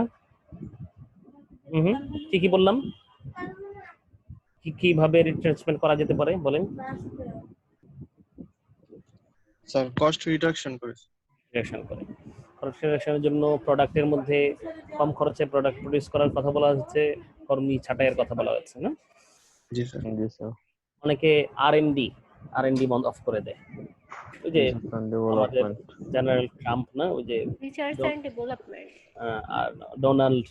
Speaker 1: কি বললাম? কিভাবে রিট্রেঞ্চমেন্ট করা যেতে পারে বলেন?
Speaker 5: স্যার কস্ট রিডাকশন করে।
Speaker 1: রিডাকশন করে, খরচ রিডাকশনের জন্য প্রোডাক্টের মধ্যে কম খরচে প্রোডাক্ট প্রডিউস করার কথা বলা হচ্ছে, কর্মী ছাঁটাইয়ের কথা বলা হচ্ছে, না?
Speaker 5: জি স্যার।
Speaker 6: জি স্যার।
Speaker 1: অনেকে আর&ডি বন্ধ অফ করে দেয়। ওই যে আমাদের জেনারেল ট্রাম্প, না, ওই যে
Speaker 3: রিসার্চ এন্ড ডেভেলপমেন্ট,
Speaker 1: আর ডোনাল্ড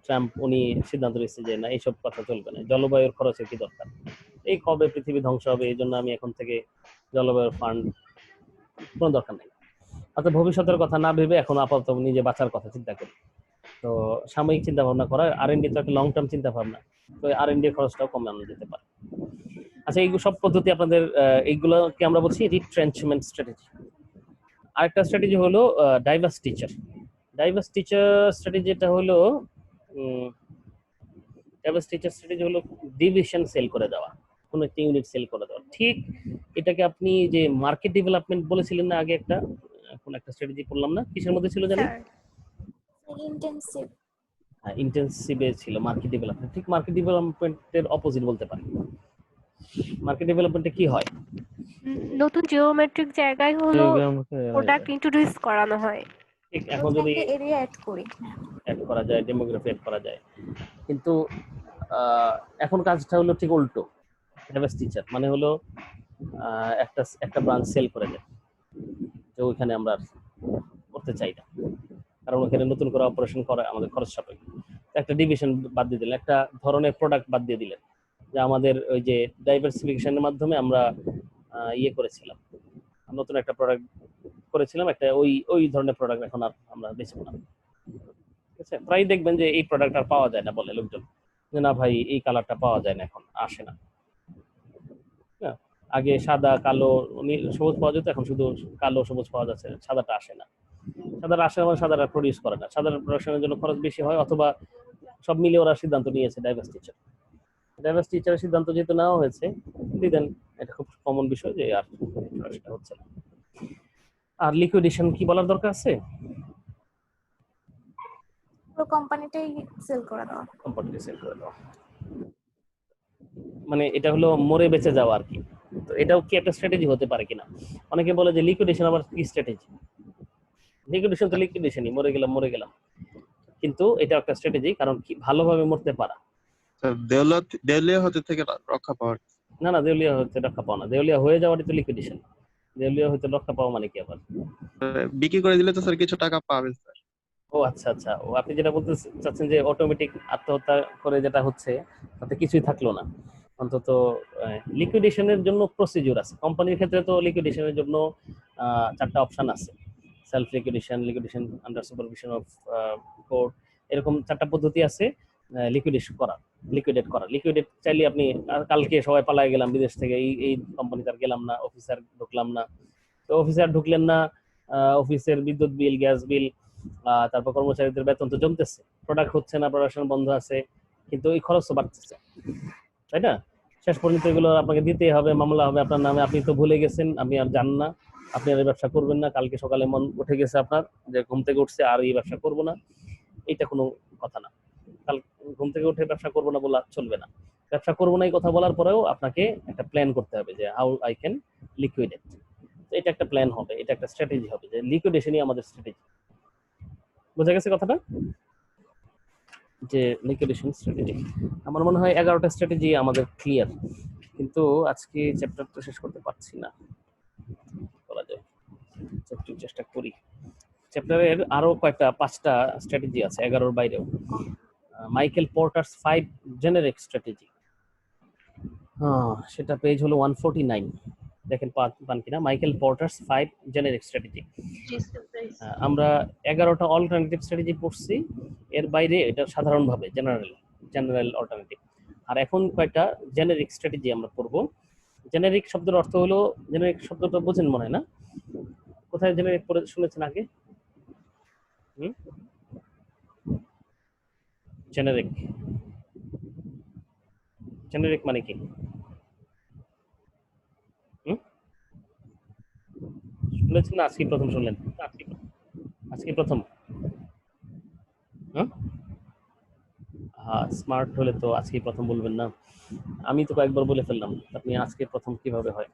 Speaker 1: ট্রাম্প উনি সিদ্ধান্ত নিচ্ছে যে না, এইসব কথা চলবে না, জলবায়ুর খরচের কি দরকার, এই কবে পৃথিবী ধ্বংস হবে, এই জন্য আমি এখন থেকে জলবায়ুর ফান্ড কোনো দরকার নেই। অর্থাৎ ভবিষ্যতের কথা না ভেবে এখন আপাতত নিজে বাঁচার কথা চিন্তা করি। তো সাময়িক চিন্তা ভাবনা করা, আর&ডি তো একটা লং টার্ম চিন্তা ভাবনা, তো আর&ডি খরচটাও কমানো যেতে পারে। আচ্ছা, এই সব পদ্ধতি আপনাদের, এইগুলোকে আমরা বলছি রিট্রেঞ্চমেন্ট স্ট্র্যাটেজি। আরেকটা স্ট্র্যাটেজি হলো ডাইভার্স টিচার স্ট্র্যাটেজি। এটা হলো ডাইভার্স টিচার স্ট্র্যাটেজি হলো ডিভিশন সেল করে দেওয়া, কোন একটা ইউনিট সেল করে দেওয়া। ঠিক এটাকে আপনি যে মার্কেট ডেভেলপমেন্ট বলেছিলেন না আগে, একটা কোন একটা স্ট্র্যাটেজি পড়লাম না, কিসের মধ্যে ছিল জানেন?
Speaker 2: ইন্টেনসিভ।
Speaker 1: হ্যাঁ, ইন্টেনসিভে ছিল মার্কেট ডেভেলপমেন্ট। ঠিক মার্কেট ডেভেলপমেন্টের অপোজিট বলতে পারি। মার্কেট ডেভেলপমেন্টে কি হয়?
Speaker 3: নতুন জিওমেট্রিক জায়গায় হলো প্রোডাক্ট ইন্ট্রোডিউস করানো হয়।
Speaker 1: ঠিক এখন যদি
Speaker 2: এরিয়া অ্যাড করি,
Speaker 1: অ্যাড করা যায়, ডেমোগ্রাফি অ্যাড করা যায়, কিন্তু এখন কাজটা হলো ঠিক উল্টো। ডাইভার্স টিচার মানে হলো একটা ব্রাঞ্চ সেল করে দেয়, যে ওইখানে আমরা করতে চাই না, কারণ ওখানে নতুন করে অপারেশন করা আমাদের খরচ সাপেক্ষ। একটা ডিভিশন বাদ দিয়ে দিলেন, একটা ধরনের প্রোডাক্ট বাদ দিয়ে দিলেন, যে আমাদের ওই যে ডাইভার্সিফিকেশনের মাধ্যমে আমরা ইয়ে করেছিলাম, নতুন একটা প্রোডাক্ট করেছিলাম, একটা ওই ধরনের প্রোডাক্ট এখন আর আমরা বেচবো না। ঠিক আছে? প্রায় দেখবেন যে এই প্রোডাক্ট আর পাওয়া যায় না, বলে লোকজন যে না ভাই এই কালারটা পাওয়া যায় না, এখন আসে না। আগে সাদা কালো সবুজ পাওয়া যেত, এখন শুধু কালো সবুজ পাওয়া যাচ্ছে, সাদাটা আসে না। সাদাটা আসে না, সাদাটা প্রডিউস করে না, সাদার প্রোডাকশনের জন্য খরচ বেশি হয়, অথবা সব মিলে ওরা সিদ্ধান্ত নিয়েছে ডাইভার্স টিচার। ডাইভার্স টিচারের সিদ্ধান্ত যেহেতু নেওয়া হয়েছে, দিদেন এটা খুব কমন বিষয় যে আর সেটা হচ্ছে না। আর লিকুইডেশন কি বলার দরকার আছে?
Speaker 2: পুরো কোম্পানিটাই সেল করে দেওয়া।
Speaker 1: কোম্পানিকে সেল করে দেওয়া, মানে এটা হলো মরে বেঁচে যাওয়া আর কি। তো এটাও কি একটা স্ট্র্যাটেজি হতে পারে কিনা? অনেকে বলে যে লিকুইডেশন আবার কি স্ট্র্যাটেজি? লিকুইডেশন তো লিকুইডেশনই, মরে গেলাম মরে গেলাম, কিন্তু এটা একটা স্ট্র্যাটেজি, কারণ কি ভালোভাবে মরতে পারা।
Speaker 5: দেউলিয়া হতে থেকে রক্ষা পাওয়ার।
Speaker 1: না না, দেউলিয়া হতে রক্ষা পাওয়া না, দেউলিয়া হয়ে যাওয়ারই তো লিকুইডেশন। দেউলিয়া হতে রক্ষা পাওয়া মানে কি আবার?
Speaker 5: বিক্রি করে দিলে তো স্যার কিছু টাকা পাবেন স্যার।
Speaker 1: ও আচ্ছা আচ্ছা, ও আপনি যেটা বলতে চাচ্ছেন যে অটোমেটিক আত্মহত্যা করে যেটা হচ্ছে তাতে কিছুই থাকলো না। অন্তত লিকুইডেশনের জন্য প্রসিডিউর আছে কোম্পানির ক্ষেত্রে। তো লিকুইডেশনের জন্য 4টা অপশন আছে: self liquidation, liquidation under supervision of court, এরকম 4টা পদ্ধতি আছে লিকুইডেশন করা, লিকুইডেট করা। লিকুইডেট চাইলে আপনি কালকে সবাই পালায় গেলাম বিদেশ থেকে, এই কোম্পানিতে আর গেলাম না, অফিসার ঢুকলাম না, তো অফিসার ঢুকলেন না, অফিসের বিদ্যুৎ বিল, গ্যাস বিল, তারপর কর্মচারীদের বেতন তো জমতেছে, প্রোডাক্ট হচ্ছে না, প্রোডাকশন বন্ধ আছে, কিন্তু এই খরচ তো বাড়তেছে, তাই না? শেষ পর্যন্ত এগুলো আপনাকে দিতেই হবে, মামলা হবে আপনার নামে। আপনি তো ভুলে গেছেন, আপনি আর জান না, আপনি আর এই ব্যবসা করবেন না, কালকে সকালে মন উঠে গেছে আপনার যে ঘুম থেকে উঠছে আর এই ব্যবসা করবো না, এটা কোনো কথা না। কাল ঘুম থেকে উঠে ব্যবসা করবো না বলা চলবে না। ব্যবসা করবো না এই কথা বলার পরেও আপনাকে একটা প্ল্যান করতে হবে যে হাউ আই ক্যান লিকুইডেট। এটা একটা প্ল্যান হবে, এটা একটা স্ট্র্যাটেজি হবে, যে লিকুইডেশনই আমাদের স্ট্র্যাটেজি। বোঝা গেছে কথাটা? যে লিকুইডেশন স্ট্র্যাটেজি, আমার মনে হয় 11টা স্ট্র্যাটেজি আমাদের ক্লিয়ার, কিন্তু আজকে চ্যাপ্টারটা শেষ করতে পারছি না। বলা যায় একটু চেষ্টা করি। চ্যাপ্টারের আরো কয়েকটা 5টা স্ট্র্যাটেজি আছে 11-র বাইরেও। মাইকেল পোর্টারস 5 জেনারিক স্ট্র্যাটেজি, সেটা পেজ হলো 149, দেখেন পান কিনা। Michael Porter's 5 generic strategy. আমরা 11টা অল্টারনেটিভ স্ট্র্যাটেজি পড়ছি, এর বাইরে এটা সাধারণভাবে জেনারেল অল্টারনেটিভ। আর এখন কয়েকটা জেনারিক স্ট্র্যাটেজি আমরা পড়বো। জেনারিক শব্দের অর্থ হলো, জেনারিক শব্দটা বোঝেন মনে হয় না? কোথায় জেনারিক পড়ে শুনেছেন আগে? জেনারিক, জেনারিক মানে কি? শুনেছেন না আজকে প্রথম শুনলেন? আজকে প্রথম? হ্যাঁ, স্মার্ট হলে তো আজকে প্রথম বলবেন না। আমি তো কয়েকবার বলে ফেললাম, আপনি আজকে প্রথম কিভাবে হয়?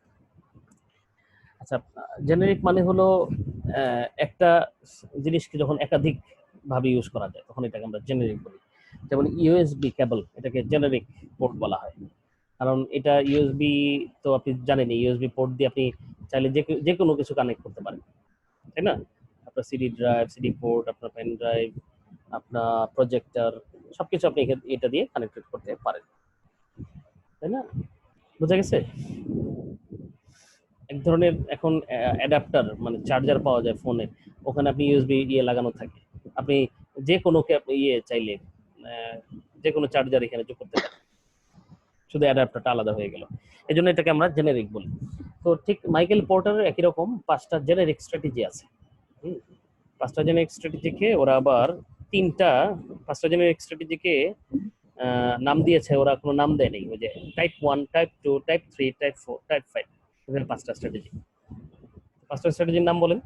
Speaker 1: আচ্ছা, জেনারিক মানে হলো একটা জিনিসকে যখন একাধিক ভাবে ইউজ করা যায় তখন এটাকে আমরা জেনারিক বলি। যেমন ইউএসবি কেবল, এটাকে জেনারিক পোর্ট বলা হয়, কারণ এটা ইউএসবি তো আপনি জানেন, ইউএসবি পোর্ট দিয়ে আপনি চাইলে যে কোনো কিছু কানেক্ট করতে পারেন, তাই না? আপনার সিডি ড্রাইভ, সিডি পোর্ট, আপনার পেন ড্রাইভ, আপনার প্রজেক্টর, সবকিছু আপনি এটা দিয়ে কানেক্টেড করতে পারেন, তাই না? বোঝা গেছে? এক ধরনের এখন অ্যাডাপ্টার মানে চার্জার পাওয়া যায় ফোনে, ওখানে আপনি ইউএসবি লাগানো থাকে, আপনি যে কোনো চাইলে যে কোনো চার্জার এখানে যোগ করতে পারেন, শুধু অ্যাডাপ্টারটা আলাদা হয়ে গেল, এই জন্য এটাকে আমরা জেনারিক বলি। তো ঠিক মাইকেল পোর্টারের একই রকম 5টা জেনারিক স্ট্র্যাটেজি আছে। 5টা জেনারিক স্ট্র্যাটেজিকে ওরা আবার 5টা জেনারিক স্ট্র্যাটেজিকে নাম দিয়েছে, ওরা কোনো নাম দেয়নি। ওই যে type 1, type 2, type 3, type 4, type 5, এখানে 5টা স্ট্র্যাটেজি। 5টা স্ট্র্যাটেজির নাম বলেন,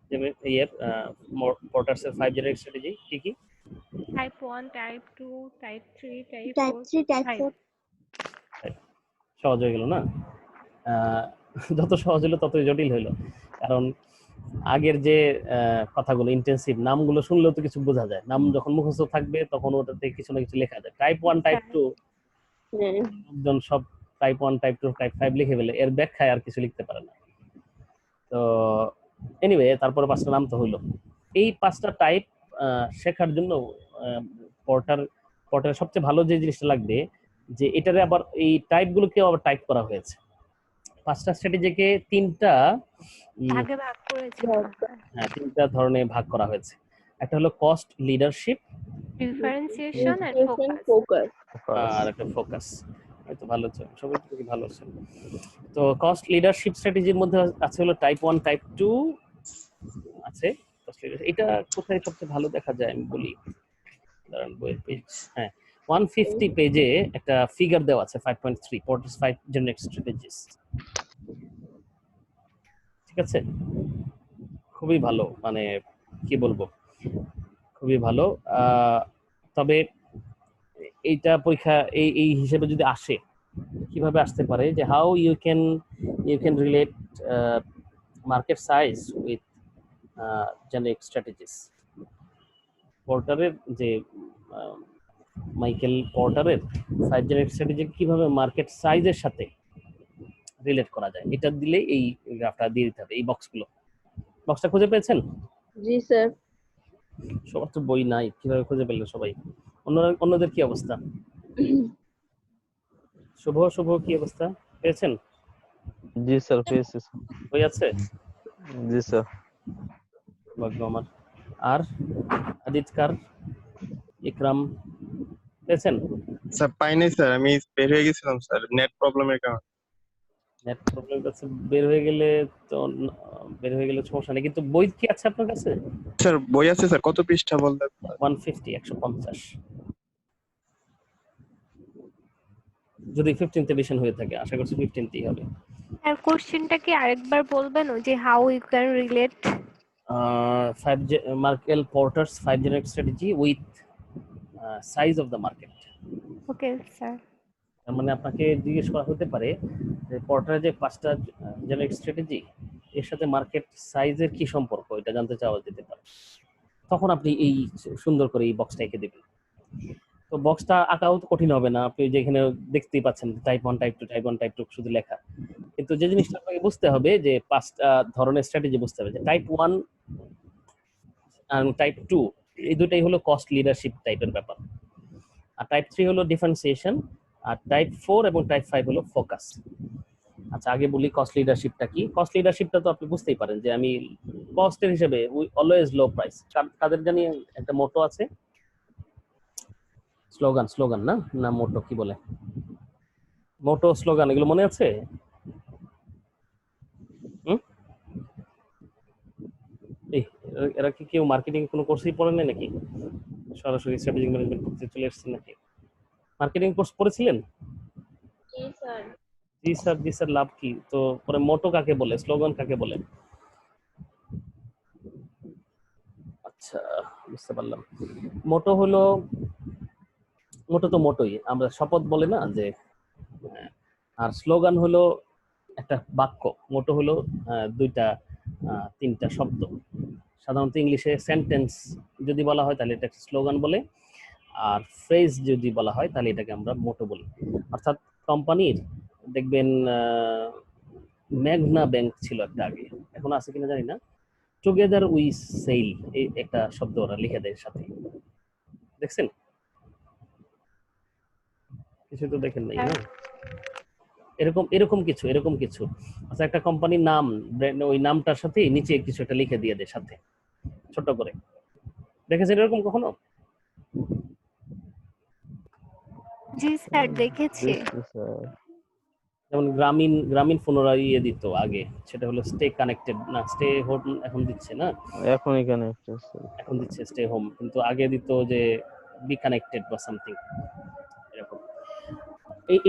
Speaker 1: যেমন পোর্টারসের 5 জেনারিক স্ট্র্যাটেজি কি কি?
Speaker 3: টাইপ 1, টাইপ 2, টাইপ 3, টাইপ 4,
Speaker 1: সহজ হয়ে গেল না? যত সহজ হলো ততই জটিল হইলো, কারণ আগের যে কথাগুলো ইন্টেন্সিভ নামগুলো শুনলেও তো কিছু বোঝা যায়, নাম যখন মুখস্থ থাকবে তখন ওটাতে কিছু না কিছু লেখা যায়। টাইপ 1, টাইপ 2 একজন সব টাইপ 1, টাইপ 2, টাইপ 5 লিখে ফেলে, এর ব্যাখ্যায় আর কিছু লিখতে পারে না। তো এনিওয়ে, তারপরে 5টা নাম তো হইলো। এই 5টা টাইপ শেখার জন্য পোর্টার সবচেয়ে ভালো যে জিনিসটা লাগবে, যে এটারে আবার এই টাইপগুলোকে আবার টাইপ করা হয়েছে। 5টা স্ট্র্যাটেজিকে 3টা
Speaker 3: ভাগে ভাগ করেছে,
Speaker 1: হ্যাঁ 3টা ধরনে ভাগ করা হয়েছে। একটা হলো cost leadership,
Speaker 3: differentiation and focus,
Speaker 1: আর একটা ফোকাস। হয়তো ভালো আছে, সবাই কি ভালো আছে। তো কস্ট লিডারশিপ স্ট্র্যাটেজির মধ্যে আছে হলো টাইপ 1, টাইপ 2 আছে। এটা কোথায় সবচেয়ে ভালো দেখা যায় আমি বলি, দাঁড়ান বইয়ের পেজ, হ্যাঁ 150 পেজে একটা ফিগার দেওয়া আছে 5.3 Porter's 5 Generic Strategies। ঠিক আছে, খুবই ভালো, মানে কি বলবো, খুবই ভালো। তবে এইটা পরীক্ষা এই এই হিসেবে যদি আসে, কিভাবে আসতে পারে যে how you can relate market size with generic strategies. পর্টারের যে মাইকেল পর্টারের 5 জেনেরিক স্ট্র্যাটেজি কিভাবে মার্কেট সাইজের সাথে রিলেট করা যায়, এটা দিলে এই গ্রাফটা দিয়ে দিতে হবে। এই বক্সটা খুঁজে পেয়েছেন?
Speaker 7: জি স্যার।
Speaker 1: সবার তো বই নাই, কিভাবে খুঁজে পেলেন সবাই? অন্যদের কি অবস্থা? শুভ কি অবস্থা, পেয়েছেন?
Speaker 6: জি স্যার পেয়েছি।
Speaker 1: বই আছে?
Speaker 6: জি স্যার।
Speaker 1: ভাগ্য আমার। আর আদিতকার, ইকরাম পেয়েছেন?
Speaker 5: স্যার পাই নাই স্যার, আমি বের হয়ে গেছিলাম স্যার নেট প্রবলেমের কারণে।
Speaker 1: নেট প্রবলেম আছে, বের হয়ে গেলে সমস্যা নেই, কিন্তু বই কি আছে আপনার কাছে?
Speaker 5: স্যার বই আছে স্যার, কত পৃষ্ঠা বললেন?
Speaker 1: 150 যদি 15th এডিশন হয়ে থাকে, আশা করছি 15th হবে।
Speaker 3: আর কোশ্চেনটা কি আরেকবার বলবেন, যে how you can relate
Speaker 1: Markel Porter's 5 Generic Strategy with size of the market।
Speaker 3: Okay sir.
Speaker 1: তার মানে আপনাকে জিজ্ঞেস করা হতে পারে যে পর্টারের যে 5টা জেনেরিক স্ট্র্যাটেজি, এর সাথে মার্কেট সাইজের কি সম্পর্ক, এটা জানতে চাওয়া যেতে পারে। তখন আপনি এই সুন্দর করে এই বক্সটা এঁকে দেবেন। তো বক্সটা আঁকাও তো কঠিন হবে না, আপনি যেখানে দেখতেই পাচ্ছেন টাইপ 1 টাইপ 2 টাইপ 1 টাইপ 2 শুধু লেখা। কিন্তু যে জিনিসটা আপনাকে বুঝতে হবে যে 5টা ধরনের স্ট্র্যাটেজি বুঝতে হবে, যে টাইপ 1 আর টাইপ 2 এই দুটাই হলো কস্ট লিডারশিপ টাইপের ব্যাপার, আর টাইপ 3 হলো ডিফারেন্সিয়েশন, আর টাইপ 4 এবং টাইপ 5 হলো ফোকাস। আচ্ছা আগে বলি কস্ট লিডারশিপটা কি। কস্ট লিডারশিপটা তো আপনি বুঝতেই পারেন যে আমি কস্টের হিসেবে উই অলওয়েজ লো প্রাইস। তাদের জানি একটা মোটো আছে, স্লোগান না মোটো কি বলে, মোটো স্লোগান, এগুলো মনে আছে? এরা কি কেউ মার্কেটিং কোনো কোর্সই পড়েন নাই নাকি? সরাসরি স্ট্র্যাটেজিক ম্যানেজমেন্ট করতে চলে এসেছেন নাকি? মার্কেটিং কোর্স পড়েছিলেন?
Speaker 4: জি স্যার।
Speaker 1: জি স্যার, লাভ কি? তো পরে মোটো কাকে বলে, স্লোগান কাকে বলে? আচ্ছা বুঝতে পারলাম। মোটো তো মোটোই, আমরা শপথ বলে না যে, আর স্লোগান হলো একটা বাক্য। মোটো হলো 2টা 3টা শব্দ। সাধারণত ইংলিশে সেন্টেন্স যদি বলা হয় তাহলে এটা স্লোগান বলে, আর ফ্রেজ যদি বলা হয় তাহলে এটাকে আমরা মোটো বলি। অর্থাৎ কোম্পানির দেখবেন ম্যাগনা ব্যাংক ছিল একটা আগে, এখন আছে কিনা জানি না, টুগেদার উই সেল এই একটা শব্দ ওরা লিখে দেয় সাথে, দেখছেন? কিছু তো দেখেন নাই না? এরকম কিছু আচ্ছা, একটা কোম্পানির নাম, ওই নামটার সাথে নিচে কিছু একটা লিখে দিয়ে দেয় সাথে ছোট করে, দেখেছেন এরকম কখনো?
Speaker 3: জি স্যার দেখেছি।
Speaker 1: যেমন গ্রামীণ পুনরা দিত আগে, সেটা হলো স্টে কানেক্টেড, না স্টে হোম এখন দিচ্ছে না, এখন দিচ্ছে স্টে হোম, কিন্তু আগে দিত যে বি কানেক্টেড বা সামথিং এরকম।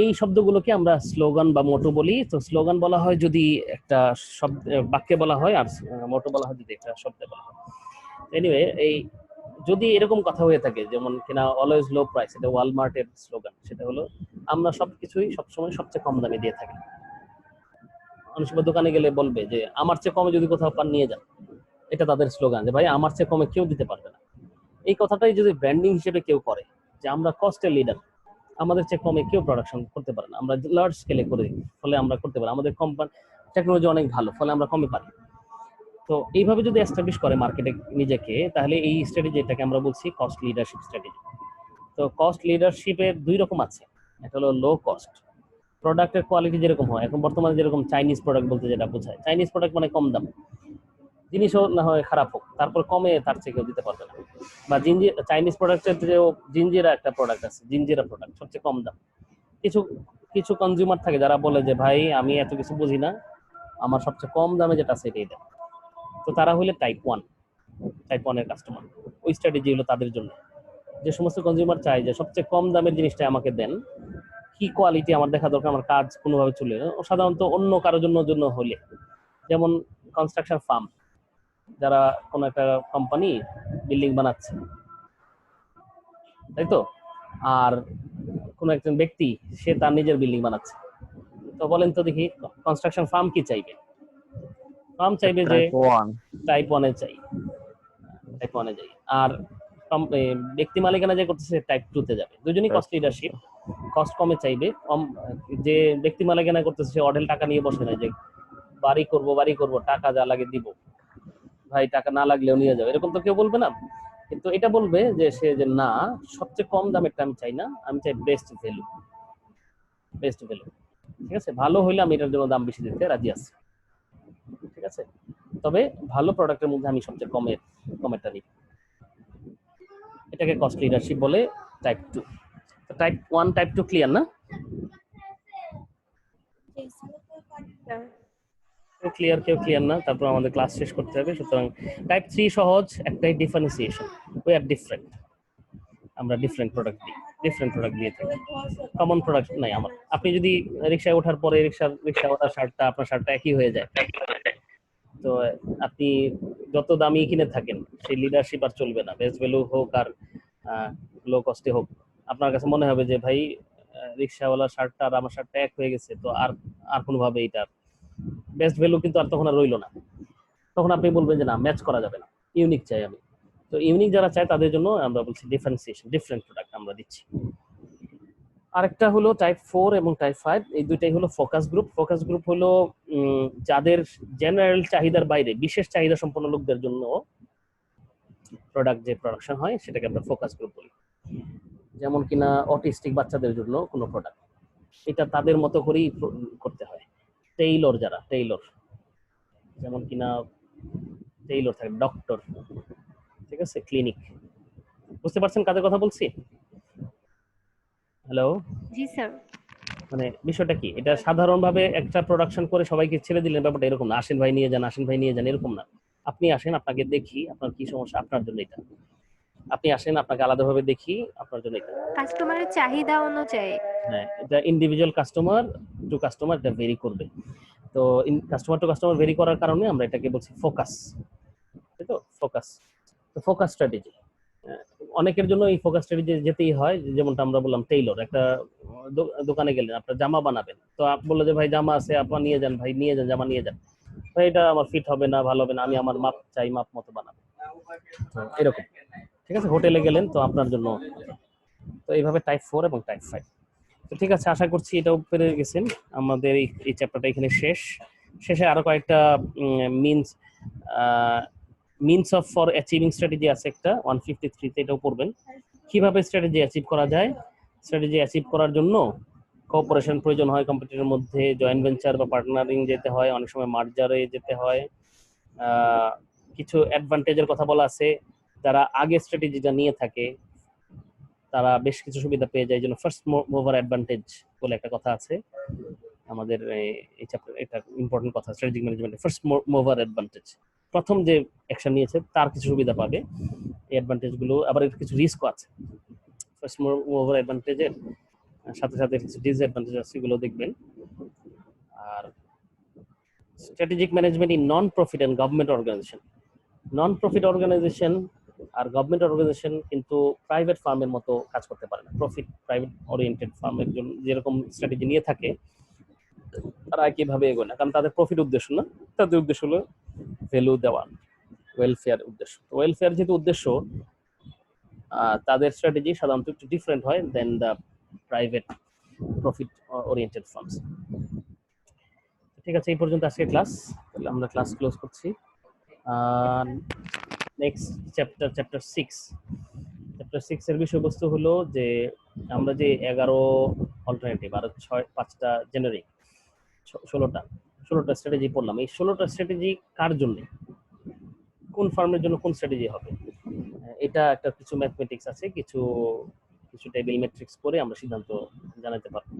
Speaker 1: এই শব্দগুলোকে আমরা স্লোগান বা মোটো বলি। তো স্লোগান বলা হয় যদি একটা শব্দ বাক্যে বলা হয়, আর মোটো বলা হয় যদি একটা শব্দে বলা হয়। এনিওয়ে, এই যদি এরকম কথা হয়ে থাকে যেমন কিনা অলওয়েজ লো প্রাইস, এটা ওয়ালমার্টের স্লোগান, সেটা হলো আমরা সবকিছুই সবসময় সবচেয়ে কম দামে দিয়ে থাকি। মানুষ দোকানে গেলে বলবে যে আমার চেয়ে কমে যদি কোথাও পান নিয়ে যান, এটা তাদের স্লোগান, যে ভাই আমার চেয়ে কমে কেউ দিতে পারবে না। এই কথাটাই যদি ব্র্যান্ডিং হিসেবে কেউ করে যে আমরা কস্টের লিডার, আমাদের চেয়ে কমে কেউ প্রোডাকশন করতে পারে না, আমরা লার্জ স্কেলে করে দিই, ফলে আমরা করতে পারি, আমাদের কোম্পানি টেকনোলজি অনেক ভালো, ফলে আমরা কমে পারি। তো এইভাবে যদি এস্টাবলিশ করে মার্কেটে নিজেকে, তাহলে এই স্ট্র্যাটেজি, এটাকে আমরা বলছি কস্ট লিডারশিপ স্ট্র্যাটেজি। তো কস্ট লিডারশিপের 2 রকম আছে, একটা হলো লো কস্ট। প্রোডাক্টের কোয়ালিটি যেরকম হয়, এখন বর্তমানে যেরকম চাইনিজ প্রোডাক্ট বলতে যেটা বোঝায়, চাইনিজ প্রোডাক্ট মানে কম দাম, জিনিসও না হয় খারাপ হোক, তারপর কমে তার চেয়ে কেউ দিতে পারবে না। বা চাইনিজ প্রোডাক্টের যে জিঞ্জিরা একটা প্রোডাক্ট আছে, জিঞ্জিরা প্রোডাক্ট সবচেয়ে কম দাম। কিছু কনজিউমার থাকে যারা বলে যে ভাই আমি এত কিছু বুঝি না, আমার সবচেয়ে কম দামে যেটা আছে এটাই দেন। তো তারা হলে টাইপ 1 এর কাস্টমার, ওই স্ট্র্যাটেজি হলো তাদের জন্য। যে সমস্ত কনজিউমার চায় যে সবচেয়ে কম দামের জিনিসটা আমাকে দেন, কি কোয়ালিটি আমার দেখা দরকার, আমার কাজ কোনোভাবে চলে সাধারণত অন্য কারোর জন্য হলে, যেমন কনস্ট্রাকশন ফার্ম, যারা কোনো একটা কোম্পানি বিল্ডিং বানাচ্ছে, তাই তো, আর কোনো একজন ব্যক্তি সে তার নিজের বিল্ডিং বানাচ্ছে, তো বলেন তো দেখি কনস্ট্রাকশন ফার্ম কি চাইবে? ফার্ম চাইবে যে
Speaker 6: টাইপ 1
Speaker 1: টাইপ 1 চাই, টাইপ 1 যাই। আর ব্যক্তি মালিকানা যে করতেছে টাইপ 2 তে যাবে। দুজনই কস্ট লিডারশিপ, কস্ট কমে চাইবে। কম যে ব্যক্তি মালিকানা করতেছে সে অঢেল টাকা নিয়ে বসে না যে বাড়ি করব টাকা যা লাগে দিব, ভাই টাকা না লাগলেও নিয়ে যাবে, এরকম তো কেউ বলবে না। কিন্তু এটা বলবে যে সে যে না, সবচেয়ে কম দামেরটা আমি চাই না, আমি চাই বেস্ট ভ্যালু। ঠিক আছে, ভালো হইলে আমি এটার জন্য দাম বেশি দিতে রাজি আছি, ঠিক আছে, তবে ভালো প্রোডাক্টের মধ্যে আমি সবচেয়ে কমেরটা নিই। এটাকে কস্ট লিডারশিপ বলে, টাইপ 2। তো টাইপ 1 টাইপ 2 ক্লিয়ার না? কেউ ক্লিয়ার না, তারপর আমাদের ক্লাস শেষ করতে হবে। সুতরাং টাইপ 3 সহজ, একটাই ডিফারেন্সিয়েশন, উই আর ডিফারেন্ট, আমরা ডিফারেন্ট প্রোডাক্ট দিয়ে থাকি, কমন প্রোডাক্ট নাই আমার। আপনি যদি রিকশায় ওঠার পরে রিকশাওয়ালার শার্টটা আপনার শার্টটা একই হয়ে যায়, তো আপনি যত দামি কিনে থাকেন সেই লিডারশিপ আর চলবে না, বেস্ট ভ্যালু হোক আর লো কস্টে হোক, আপনার কাছে মনে হবে যে ভাই রিকশাওয়ালার শার্টটা আর আমার শার্টটা এক হয়ে গেছে, তো আর কোনোভাবে এটা বেস্ট ভ্যালু কিন্তু আর তখন আর রইল না। তখন আপনি বলবেন যে না, ম্যাচ করা যাবে না, ইউনিক চাই আমি। তো ইউনিক যারা চায় তাদের জন্য আমরা বলছি ডিফারেন্সিয়েশন, ডিফারেন্ট প্রোডাক্ট আমরা দিচ্ছি। আরেকটা হলো টাইপ 4 এবং টাইপ 5, এই দুইটাই হলো ফোকাস গ্রুপ। ফোকাস গ্রুপ হলো যাদের জেনারেল চাহিদার বাইরে বিশেষ চাহিদা সম্পন্ন লোকদের জন্য প্রোডাক্ট যে প্রোডাকশন হয় সেটাকে আমরা ফোকাস গ্রুপ বলি। যেমন কিনা অটিস্টিক বাচ্চাদের জন্য কোনো প্রোডাক্ট, এটা তাদের মতো করেই করতে হয়। টেইলর, যারা টেইলর, যেমন কিনা টেইলর থাকে, ডক্টর, ঠিক আছে, ক্লিনিক, বুঝতে পারছেন কাদের কথা বলছি? হ্যালো,
Speaker 3: জি স্যার।
Speaker 1: মানে বিষয়টা কি, এটা সাধারণভাবে একটা প্রোডাকশন করে সবাইকে ছেড়ে দিলেন, ব্যাপারটা এরকম না, আসেন ভাই নিয়ে যান, এরকম না। আপনি আসেন, আপনাকে দেখি, আপনার কি সমস্যা, আপনার জন্য এটা। আপনি আসেন, আপনাকে আলাদাভাবে দেখি, আপনার জন্য এটা।
Speaker 3: কাস্টমারের চাহিদা অনুযায়ী,
Speaker 1: হ্যাঁ, এটা ইন্ডিভিজুয়াল কাস্টমার টু কাস্টমার এটা ভেরি করবে। তো কাস্টমার টু কাস্টমার ভেরি করার কারণে আমরা এটাকে বলছি ফোকাস, তাই তো, ফোকাস। তো ফোকাস স্ট্র্যাটেজি, অনেকের জন্য এই ফোকাস স্ট্র্যাটেজি যেতেই হয়। যেমনটা আমরা বললাম, টেইলর, একটা দোকানে গেলেন, আপনার জামা বানাবেন, তো আপনি বললো যে ভাই জামা আছে, আপনার নিয়ে যান, ভাই নিয়ে যান, জামা নিয়ে যান, ভাই এটা আমার ফিট হবে না, ভালো হবে না, আমি আমার মাপ চাই, মাপ মতো বানাবো, তো এরকম। ঠিক আছে, হোটেলে গেলেন, তো আপনার জন্য। তো এইভাবে টাইপ 4 এবং টাইপ 5। তো ঠিক আছে, আশা করছি এটাও পেরে গেছেন। আমাদের এই চ্যাপ্টারটা এখানে শেষে আরো কয়েকটা means of for achieving strategy আছে একটা 153 তে, এটাও পড়বেন। কিভাবে স্ট্র্যাটেজি অ্যাচিভ করা যায়। স্ট্র্যাটেজি অ্যাচিভ করার জন্য কোঅপারেশন প্রয়োজন হয় কোম্পানির মধ্যে, জয়েন্ট ভেঞ্চার বা পার্টনারিং যেতে হয়, অনেক সময় মার্জারে যেতে হয়। কিছু অ্যাডভান্টেজের কথা বলা আছে, যারা আগে স্ট্র্যাটেজিটা নিয়ে থাকে তারা বেশ কিছু সুবিধা পেয়ে যায়, যেন ফার্স্ট মুভার অ্যাডভান্টেজ বলে একটা কথা আছে আমাদের এই চ্যাপ্টার, এটা ইম্পর্টেন্ট কথা, স্ট্র্যাটেজিক ম্যানেজমেন্টে ফার্স্ট মুভার অ্যাডভান্টেজ, প্রথম যে অ্যাকশন নিয়েছে তার কিছু সুবিধা পাবে। এই অ্যাডভান্টেজ গুলো আবার কিছু রিস্কও আছে, ফার্স্ট মুভার অ্যাডভান্টেজের সাথে সাথে কিছু ডিসঅ্যাডভান্টেজ আছে, এগুলো দেখবেন। আর strategic management in non profit and government organization, non profit organization আর গভর্নমেন্ট অর্গানাইজেশন কিন্তু প্রাইভেট ফার্মের মতো কাজ করতে পারে না। প্রফিট প্রাইভেট ওরিয়েন্টেড ফার্মের জন্য যেরকম স্ট্র্যাটেজি নিয়ে থাকে তারা কিভাবে এগোয় না, কারণ তাদের প্রফিট উদ্দেশ্য না, তাদের উদ্দেশ্য হলো ভ্যালু দেওয়া, ওয়েলফেয়ার উদ্দেশ্য। ওয়েলফেয়ার যেহেতু উদ্দেশ্য, তাদের স্ট্র্যাটেজি সাধারণত একটু ডিফারেন্ট হয় then the private profit oriented firms. ঠিক আছে, এই পর্যন্ত আজকে ক্লাস, তাহলে আমরা ক্লাস ক্লোজ করছি। নেক্সট চ্যাপ্টার 6 এর বিষয়বস্তু হলো যে আমরা যে 11 অল্টারনেটিভ আর 5টা জেনারিক 16টা স্ট্র্যাটেজি পড়লাম, এই 16টা স্ট্র্যাটেজি কার জন্য, কোন ফার্মের জন্য কোন স্ট্র্যাটেজি হবে, এটা একটা কিছু ম্যাথমেটিক্স আছে, কিছু টেবিল ম্যাট্রিক্স করে আমরা সিদ্ধান্ত জানাতে পারবো।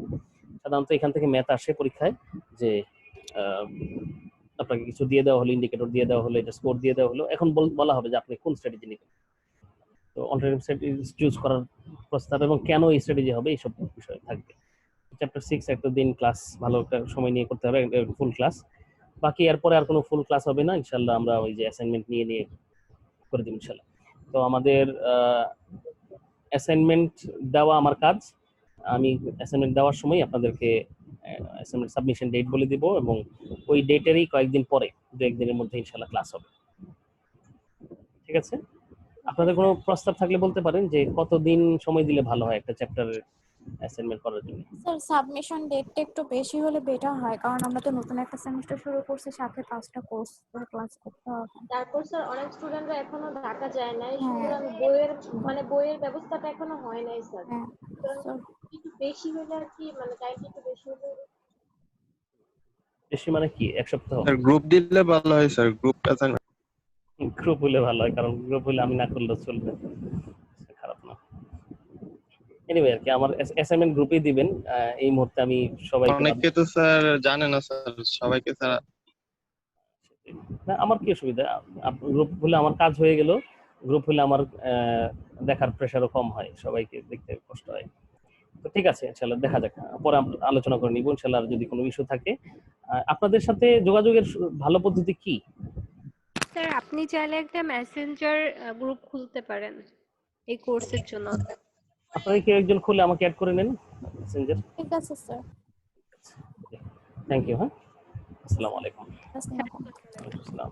Speaker 1: সাধারণত এখান থেকে ম্যাথ আসে পরীক্ষায়, যে আপনাকে কিছু দিয়ে দেওয়া হলো, ইন্ডিকেটর দিয়ে দেওয়া হলো, এটা স্কোর দিয়ে দেওয়া হলো, এখন বলা হবে যে আপনি কোন স্ট্র্যাটেজি নেবেন। তো তো অল্টারনেটিভ স্ট্র্যাটেজি চুজ করার প্রস্তাব এবং কেন এই স্ট্র্যাটেজি হবে এইসব বিষয় থাকবে। চ্যাপ্টার 6 একটা দিন ক্লাস ভালো একটা সময় নিয়ে করতে হবে, ফুল ক্লাস। বাকি এরপরে আর কোনো ফুল ক্লাস হবে না ইনশাল্লাহ, আমরা ওই যে অ্যাসাইনমেন্ট নিয়ে করে দিব ইনশাল্লাহ। তো আমাদের অ্যাসাইনমেন্ট দেওয়া আমার কাজ। আমি অ্যাসাইনমেন্ট দেওয়ার সময় আপনাদেরকে অ্যাসাইনমেন্ট সাবমিশন ডেট বলে দিব এবং ওই ডেটেরই কয়েকদিন পরে, দু একদিনের মধ্যে ইনশাল্লাহ ক্লাস হবে। ঠিক আছে, আপনাদের কোনো প্রস্তাব থাকলে বলতে পারেন যে কতদিন সময় দিলে ভালো হয় একটা চ্যাপ্টারের অ্যাসাইনমেন্ট করার জন্য।
Speaker 7: স্যার সাবমিশন ডেটটা একটু বেশি হলে বেটার হয়, কারণ আমরা তো নতুন একটা সেমিস্টার শুরু করছি, সাথে 5টা কোর্স ক্লাস করতে হবে।
Speaker 4: তারপর স্যার অনেক স্টুডেন্টরা এখনো ঢাকা যায় নাই,
Speaker 7: হ্যাঁ।
Speaker 4: সুতরাং বইয়ের ব্যবস্থাটা এখনো হয় নাই স্যার।
Speaker 7: হ্যাঁ
Speaker 4: সুতরাং
Speaker 7: স্যার,
Speaker 4: একটু বেশি হলে আর কি, মানে টাইমটা একটু বেশি হলে।
Speaker 1: বেশি মানে কি, এক সপ্তাহ?
Speaker 5: স্যার গ্রুপ দিলে ভালো হয় স্যার, গ্রুপ অ্যাসাইনমেন্ট।
Speaker 1: গ্রুপ হলে ভালো হয়, কারণ গ্রুপ হলে আমি না করলেও চলবে, খারাপ না। এনিওয়ে আর কি, আমার অ্যাসাইনমেন্ট গ্রুপেই দিবেন। এই মুহূর্তে আমি সবাইকে
Speaker 5: অনেকে তো স্যার জানে না স্যার, সবাইকে স্যার
Speaker 1: না, আমার কি অসুবিধা, গ্রুপ হলে আমার কাজ হয়ে গেল, গ্রুপ হলে আমার দেখার প্রেশারও কম হয়, সবাইকে দেখতে কষ্ট হয়। তো ঠিক আছে, ইনশাআল্লাহ দেখা যাক, পরে আমরা আলোচনা করে নিব ইনশাআল্লাহ। আর যদি কোনো ইস্যু থাকে, আপনাদের সাথে যোগাযোগের ভালো পদ্ধতি কি?
Speaker 3: স্যার আপনি চাইলে একটা মেসেঞ্জার গ্রুপ খুলতে পারেন এই কোর্সের জন্য।
Speaker 1: আপনারা কি একজন খুলে আমাকে অ্যাড করে নেন মেসেঞ্জার।
Speaker 7: ঠিক আছে স্যার।
Speaker 1: Thank you. হ্যাঁ, আসসালামু আলাইকুম।
Speaker 7: আসসালামু আলাইকুম।
Speaker 1: ওয়ালাইকুম আসসালাম।